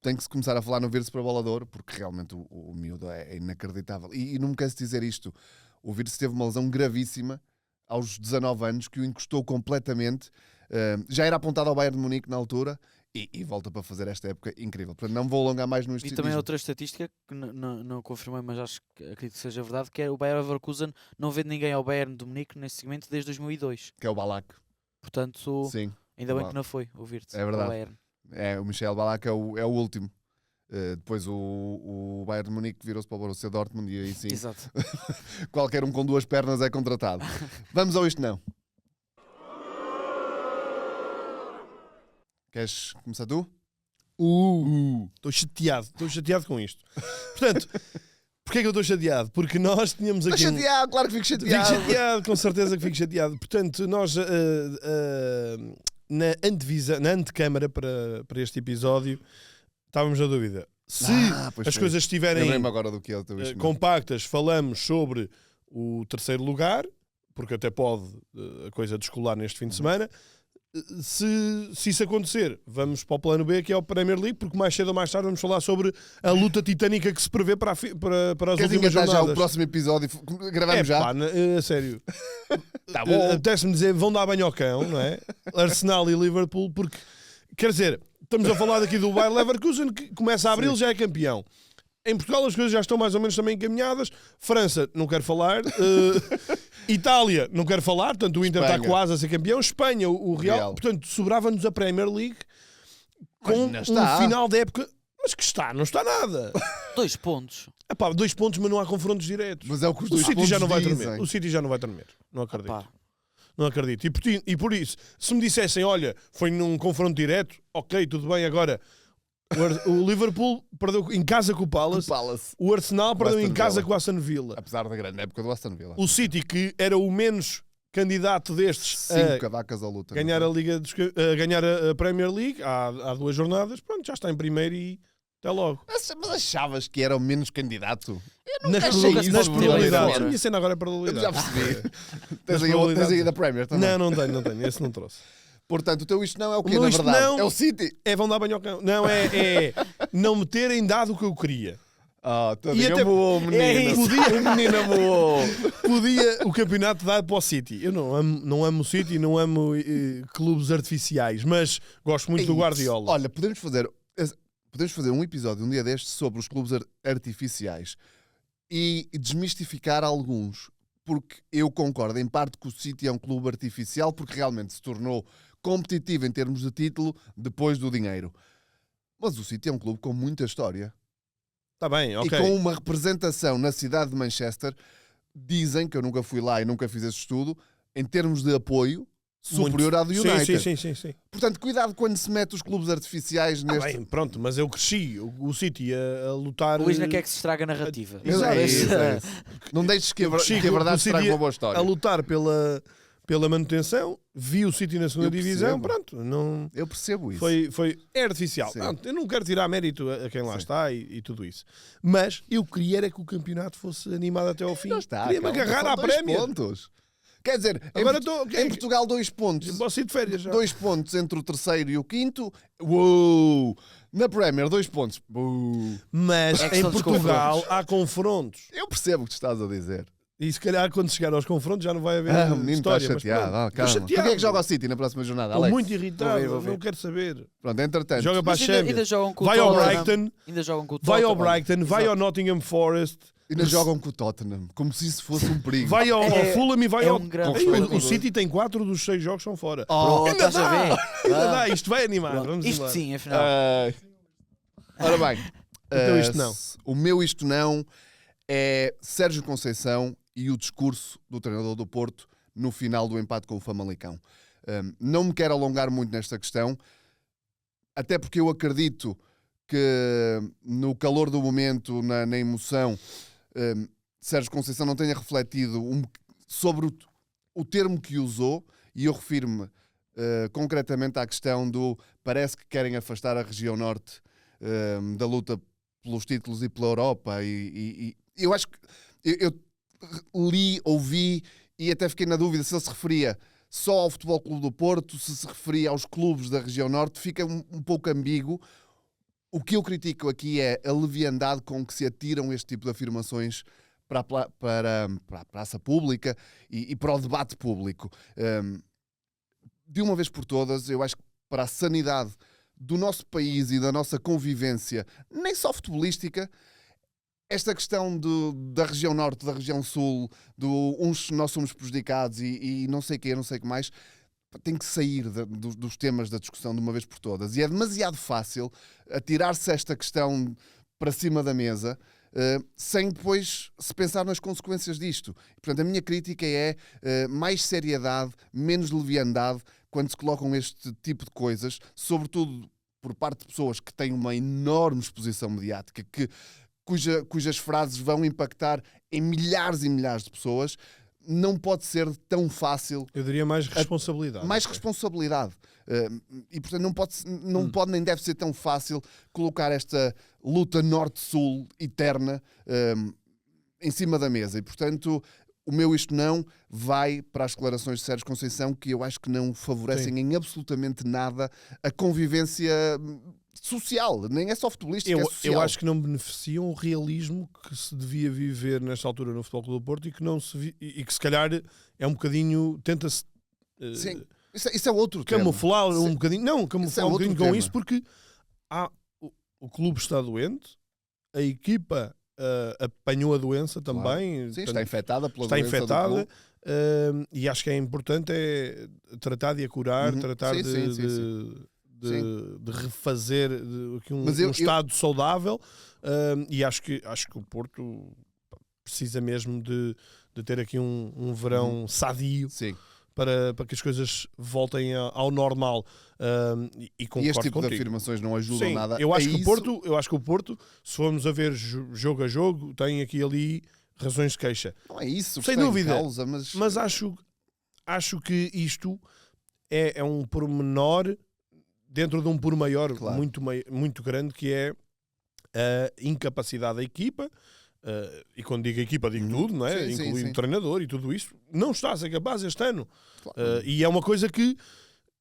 tem que se começar a falar no Wirtz para a bola de ouro, porque realmente o miúdo é inacreditável. E não me canso de dizer isto. O Wirtz teve uma lesão gravíssima aos 19 anos, que o encostou completamente. Já era apontado ao Bayern de Munique na altura e volta para fazer esta época incrível. Portanto, não me vou alongar mais no E estilo. também outra estatística que não confirmei, mas acredito que seja verdade, que é o Bayer Leverkusen não vende ninguém ao Bayern de Munique nesse segmento desde 2002. Que é o Ballack. Portanto, Sim. ainda bem Ba- que não foi o Wirtz. É verdade. ao Bayern. O Michel Ballack é o último. Depois o Bayern de Munique virou-se para o Borussia Dortmund e aí sim, Exato. qualquer um com 2 pernas é contratado. Vamos ao isto não. Queres começar tu? Estou chateado com isto. Portanto, porquê é que eu estou chateado? Porque nós tínhamos aqui... Estou chateado, claro que fico Fico chateado. chateado, com certeza que fico chateado. Portanto, nós na antecâmara para este episódio estávamos na dúvida. Se Pois as foi. coisas estiverem Lembrei-me agora do que é o teu isto não. compactas, falamos sobre o terceiro lugar, porque até pode a coisa descolar neste fim de semana. Se isso acontecer, vamos para o plano B, que é o Premier League, porque mais cedo ou mais tarde vamos falar sobre a luta titânica que se prevê para as Queres últimas engatar já o jornadas. próximo episódio? Gravamos já? Pá, a sério. Tá bom. Apetece-me dizer, vão dar banho ao cão, não é? Arsenal e Liverpool, porque Quer dizer, estamos a falar aqui do Bayer Leverkusen, que começa a abril, já é campeão. Em Portugal as coisas já estão mais ou menos também encaminhadas. França, não quero falar. Itália, não quero falar. Portanto, o Inter está Espanha. quase a ser campeão. Espanha, o Real. Portanto, sobrava-nos a Premier League com Mas não está. um final de época. Mas que está, não está nada. 2 pontos. Epá, 2 pontos, mas não há confrontos diretos. Mas é o que os O dois City já pontos não vai dizem. tremer. O City já não vai tremer. Não acredito. Pá, Não acredito. E por isso, se me dissessem, olha, foi num confronto direto, ok, tudo bem, agora o Liverpool perdeu em casa com o Palace, Palace. o Arsenal perdeu em Aston casa Villa. com o Aston Villa. Apesar da grande época do Aston Villa. O City, que era o menos candidato destes 5 a cavacas à luta. ganhar a Liga a ganhar a Premier League há 2 jornadas, pronto, já está em primeiro e até logo. Mas achavas que era o menos candidato? Nas achei isso probabilidades. probabilidade. A minha cena agora é Eu probabilidade. já percebi. Nas tens aí probabilidades. da Premier também. Não tenho, esse não trouxe. Portanto, o teu isto não é o quê, meu na isto verdade? não- É o City. É, vão dar banho ao cão. Não, é não me terem dado o que eu queria. Ah, E até- moou, menino. podia- O menino moou. Podia o campeonato dar para o City. Eu não amo o City, não amo clubes artificiais, mas gosto muito do Guardiola. Olha, podemos fazer um episódio um dia destes sobre os clubes artificiais e desmistificar alguns, porque eu concordo em parte que o City é um clube artificial porque realmente se tornou competitivo em termos de título depois do dinheiro. Mas o City é um clube com muita história Está bem, ok. e com uma representação na cidade de Manchester. Dizem, que eu nunca fui lá e nunca fiz esse estudo, em termos de apoio, superior à do Sim, United. sim. Portanto, cuidado quando se mete os clubes artificiais Tá neste... bem, pronto, mas eu cresci. O City a lutar. o Luís não quer que se estraga a narrativa. Exato. É isso. Não deixes que a Cresci que a com verdade o City estrague uma boa história. a lutar pela manutenção. Vi o City na segunda Eu divisão. percebo. Pronto, não. Eu percebo isso. É artificial. Sim. Pronto, eu não quero tirar mérito a quem lá Sim. está e tudo isso. Mas eu queria era que o campeonato fosse animado até ao fim. Já está. Queria-me calma, agarrar são à 2 Premier. pontos. Quer dizer, Agora em Portugal 2 pontos. Posso ir de férias já. 2 pontos entre o terceiro e o quinto. Uou! Na Premier, 2 pontos. Uou! Mas É em questão dos Portugal confrontos. há confrontos. Eu percebo o que estás a dizer. E se calhar quando chegar aos confrontos já não vai haver O menino está história. mas chateado. pronto. Ah, Estou calma. chateado. Quem é que joga ao City na próxima jornada, Estou Alex? muito irritado. Vou ver. Não quero saber. Pronto, entretanto. Joga para a Mas ainda Champions. jogam com o Vai ao Tottenham. Brighton. Ainda jogam com o Vai ao Tottenham. Brighton. Vai ao Nottingham Forest. Ainda jogam com o Tottenham. Como se isso fosse um perigo. Vai ao É- Fulham e vai é ao... um grande Ei, jogador. o City tem 4 dos 6 jogos são fora. Oh, ainda estás a ver? Ainda Ah. dá, isto vai animar. Pronto. Vamos Isto embora. sim, afinal. Ora bem. Então isto não. O meu isto não é Sérgio Conceição e o discurso do treinador do Porto no final do empate com o Famalicão. Não me quero alongar muito nesta questão, até porque eu acredito que no calor do momento, na emoção, Sérgio Conceição não tenha refletido sobre o termo que usou, e eu refiro-me concretamente à questão do parece que querem afastar a região norte da luta pelos títulos e pela Europa, e eu acho que eu li, ouvi e até fiquei na dúvida se ele se referia só ao Futebol Clube do Porto, se referia aos clubes da região norte. Fica um pouco ambíguo. O que eu critico aqui é a leviandade com que se atiram este tipo de afirmações para a praça pública e para o debate público. De uma vez por todas, eu acho que para a sanidade do nosso país e da nossa convivência, nem só futebolística, esta questão da região norte, da região sul, nós somos prejudicados e não sei o quê, não sei o que mais, tem que sair dos temas da discussão de uma vez por todas. E é demasiado fácil atirar-se esta questão para cima da mesa sem depois se pensar nas consequências disto. Portanto, a minha crítica é mais seriedade, menos leviandade quando se colocam este tipo de coisas, sobretudo por parte de pessoas que têm uma enorme exposição mediática, cujas frases vão impactar em milhares e milhares de pessoas. Não pode ser tão fácil. Eu diria mais responsabilidade. Mais responsabilidade. E, portanto, não pode nem deve ser tão fácil colocar esta luta norte-sul eterna em cima da mesa. E, portanto, o meu isto não vai para as declarações de Sérgio Conceição, que eu acho que não favorecem em absolutamente nada a convivência social. Nem é só futebolística, é social. Eu acho que não beneficiam o realismo que se devia viver nesta altura no Futebol Clube do Porto e que, não se, e que se calhar é um bocadinho... Tenta-se Sim. Isso é outro tema. camuflar um bocadinho. Não, camuflar é um outro bocadinho com tema. isso, porque o clube está doente, a equipa apanhou a doença também. Sim, está infectada pela está doença do infectada. clube. E acho que é importante tratar de a curar, tratar Sim, de, sim, sim. de refazer aqui Mas um estado saudável. E acho que o Porto precisa mesmo de ter aqui um verão sadio. Sim. Para que as coisas voltem ao normal. E E este tipo contigo. de afirmações não ajudam Sim, nada. eu acho, a que isso. eu acho que o Porto, se formos a ver jogo a jogo, tem aqui e ali razões de queixa. Não é isso que Sem está em dúvida. causa, mas... Mas acho que isto é um pormenor dentro de um por maior Claro. muito grande, que é a incapacidade da equipa. E quando digo equipa, digo tudo, não é? Sim, sim, Incluindo sim. o treinador e tudo isso. Não está a ser capaz este ano. Claro. E é uma coisa que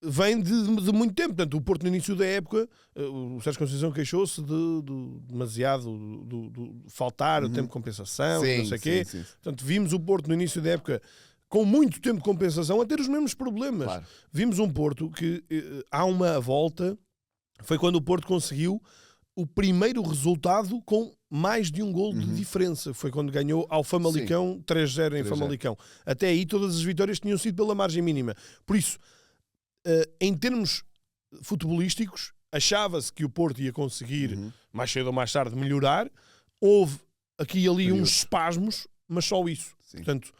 vem de muito tempo. Portanto, o Porto no início da época, o Sérgio Conceição queixou-se de demasiado de faltar o tempo de compensação, Sim, não sei o quê. sim. Portanto, vimos o Porto no início da época com muito tempo de compensação a ter os mesmos problemas. Claro. Vimos um Porto que há uma volta, foi quando o Porto conseguiu o primeiro resultado com mais de um gol de diferença. Foi quando ganhou ao Famalicão 3-0 em 3-0. Famalicão. Até aí todas as vitórias tinham sido pela margem mínima. Por isso, em termos futebolísticos, achava-se que o Porto ia conseguir, mais cedo ou mais tarde, melhorar. Houve aqui e ali uns espasmos, mas só isso. Sim. Portanto,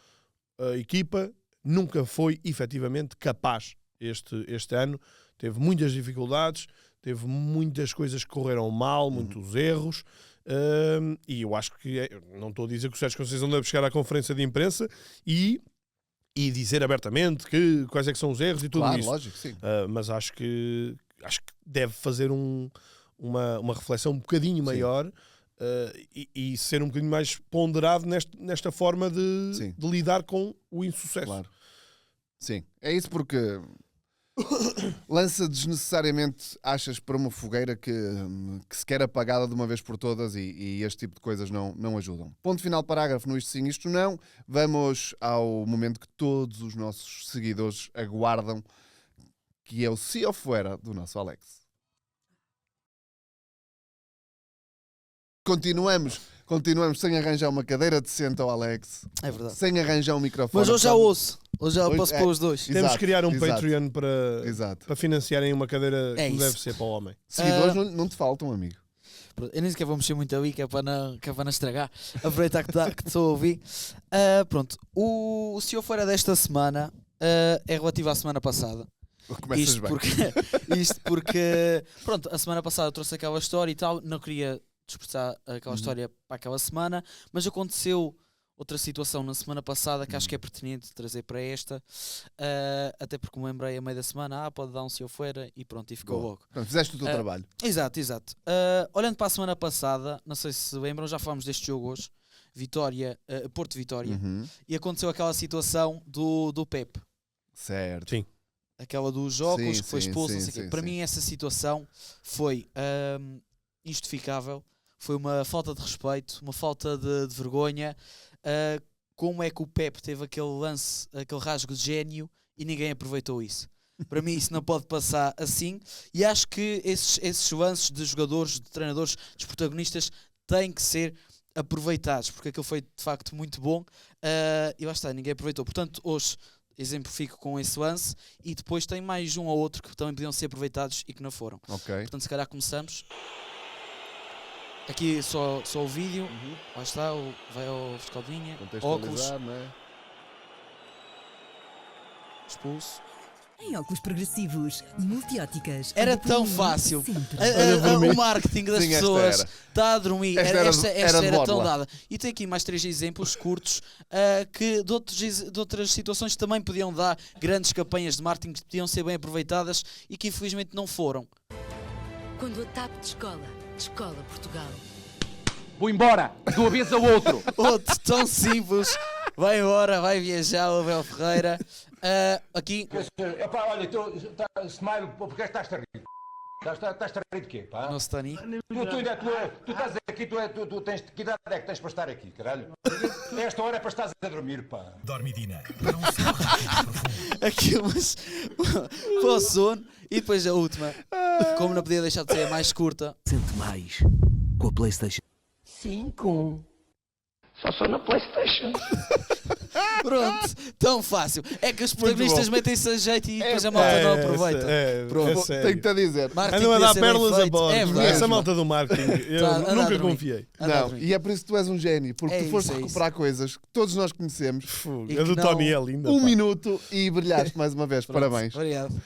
a equipa nunca foi efetivamente capaz este ano. Teve muitas dificuldades, teve muitas coisas que correram mal, muitos erros. E eu acho que não estou a dizer que o Sérgio Conceição deve chegar à conferência de imprensa e dizer abertamente quais é que são os erros e tudo Claro, isso. lógico, sim. Mas acho que deve fazer uma reflexão um bocadinho maior e ser um bocadinho mais ponderado nesta forma de lidar com o insucesso. Claro. Sim, é isso, porque lança desnecessariamente achas para uma fogueira que se quer apagada de uma vez por todas e este tipo de coisas não ajudam. Ponto final, parágrafo no isto sim, isto não. Vamos ao momento que todos os nossos seguidores aguardam, que é o Se ou Fuera do nosso Alex. Continuamos sem arranjar uma cadeira decente aoAlex, É verdade. sem arranjar um microfone. Mas hoje já ouço. Hoje já Hoje posso é- pôr os dois. Exato, Temos que criar um exato. Patreon Exato. para financiarem uma cadeira É que isso. deve ser para o homem. Seguidores não te faltam, amigo. Pronto, eu nem sequer vou mexer muito ali, que é para não estragar. Aproveitar que estou a ouvir. Pronto, o Se eu Fuera desta semana é relativo à semana passada. Começas Isto bem. isto porque, pronto, a semana passada eu trouxe aquela história e tal, não queria dispersar aquela história para aquela semana, mas aconteceu outra situação na semana passada que acho que é pertinente trazer para esta, até porque me lembrei a meio da semana, pode dar um Se eu Fuera e pronto, e ficou Boa. logo. Pronto, fizeste o teu trabalho. Exato. Olhando para a semana passada, não sei se lembram, já falámos deste jogo hoje, Porto Vitória, e aconteceu aquela situação do Pep, Certo. Sim. aquela dos óculos Sim, que foi sim, expulso, sim, não sei o quê. sim, Para sim. mim essa situação foi injustificável, foi uma falta de respeito, uma falta de vergonha. Como é que o Pep teve aquele lance, aquele rasgo de gênio e ninguém aproveitou isso? Para mim isso não pode passar assim, e acho que esses lances de jogadores, de treinadores, dos protagonistas têm que ser aproveitados, porque aquilo foi de facto muito bom, e lá está, ninguém aproveitou. Portanto, hoje exemplifico com esse lance, e depois tem mais um ou outro que também podiam ser aproveitados e que não foram. Ok. Portanto, se calhar começamos. Aqui só o vídeo, lá está, vai ao fiscal de linha, óculos, Contextualizar, não é? expulso. Em óculos progressivos, multióticas. Era onde tão por mim, fácil. sempre. O marketing das Sim, esta pessoas era. está a dormir. Esta era Esta de era tão borla. dada. E tem aqui mais 3 exemplos curtos que de outras situações também podiam dar grandes campanhas de marketing que podiam ser bem aproveitadas e que infelizmente não foram. Quando a TAP descola Portugal. Vou embora, de uma vez ao outro. Outro tão simples. Vai embora, vai viajar o Abel Ferreira. Aqui, Epá, olha, Smile, porque é que estás a rir? Estás traído de quê, pá? Não se está nem. Tu estás aqui, tu tens... Que idade é que tens para estar aqui, caralho? Esta hora é para estares a dormir, pá. Dormidina. Aqui umas para o sono. E depois a última, como não podia deixar de ser a mais curta. Sente mais com a PlayStation 5. Só sou na PlayStation. Pronto, tão fácil. É que os protagonistas metem-se a jeito e depois a malta não aproveita. Pronto. Tenho-te a dizer. Marketing Andam a devia dar ser bem pérolas a feito. bordo. É verdade. Essa malta do marketing, eu Tá, anda a nunca dormir. confiei. Anda a Não, dormir. e é por isso que tu és um gênio, porque É tu isso, foste é isso. recuperar coisas que todos nós conhecemos. E A do que Tony não- é linda. Um pá. minuto e brilhaste mais uma vez. Pronto, Parabéns. Obrigado.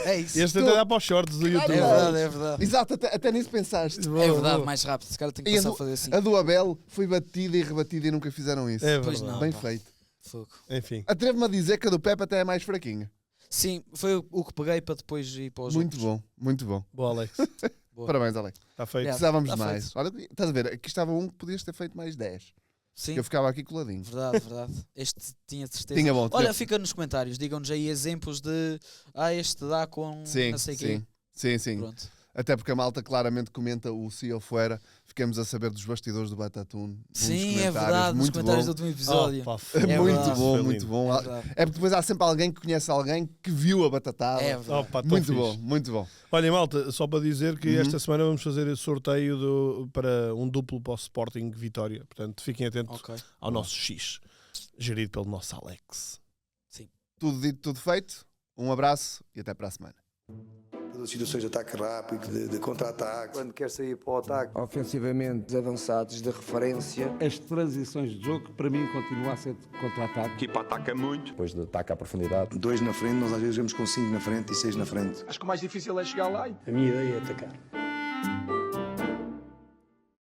É isso. Este até dá para os shorts do É YouTube. verdade, é verdade. Exato, até nisso pensaste. É verdade, mais rápido. Esse cara tem que E passar a fazer assim. a do Abel foi batida e rebatida e nunca fizeram isso. É Pois verdade. não. Bem pá. feito. Fogo. Enfim. Atrevo-me a dizer que a do Pepe até é mais fraquinha. Sim, foi o que peguei para depois ir para os Muito outros. bom, muito bom. Boa, Alex. Boa. Parabéns, Alex. Está feito. Obrigado. Precisávamos de Tá mais. feito. Olha, estás a ver, aqui estava um que podias ter feito mais 10. Sim, Que eu ficava aqui coladinho. verdade, verdade. Este tinha certeza. Tinha bom. Olha, fica nos comentários. Digam-nos aí exemplos de. Este dá com Sim, não sei quê. sim, sim, sim. Pronto. Até porque a malta claramente comenta o Se Eu Fuera. Ficamos a saber dos bastidores do Batatune. Sim, é verdade. Nos Muito comentários bom. do último episódio. Oh, pá, É É muito verdade. bom, Foi muito lindo. bom. É verdade. É porque depois há sempre alguém que conhece alguém que viu a batatada. É verdade. Oh, pá, tão Muito fixe. bom, muito bom. Olha, malta, só para dizer que Uhum. esta semana vamos fazer esse sorteio para um duplo para o Sporting Vitória. Portanto, fiquem atentos Ok. ao nosso X, gerido pelo nosso Alex. Tudo dito, tudo feito. Um abraço e até para a semana. Todas as situações de ataque rápido, de contra-ataque. Quando quer sair para o ataque, ofensivamente avançados de referência. As transições de jogo, para mim, continua a ser de contra-ataque. A equipa ataca muito. Depois de ataque à profundidade. 2 na frente, nós às vezes jogamos com 5 na frente e 6 na frente. Acho que o mais difícil é chegar lá. A minha ideia é atacar.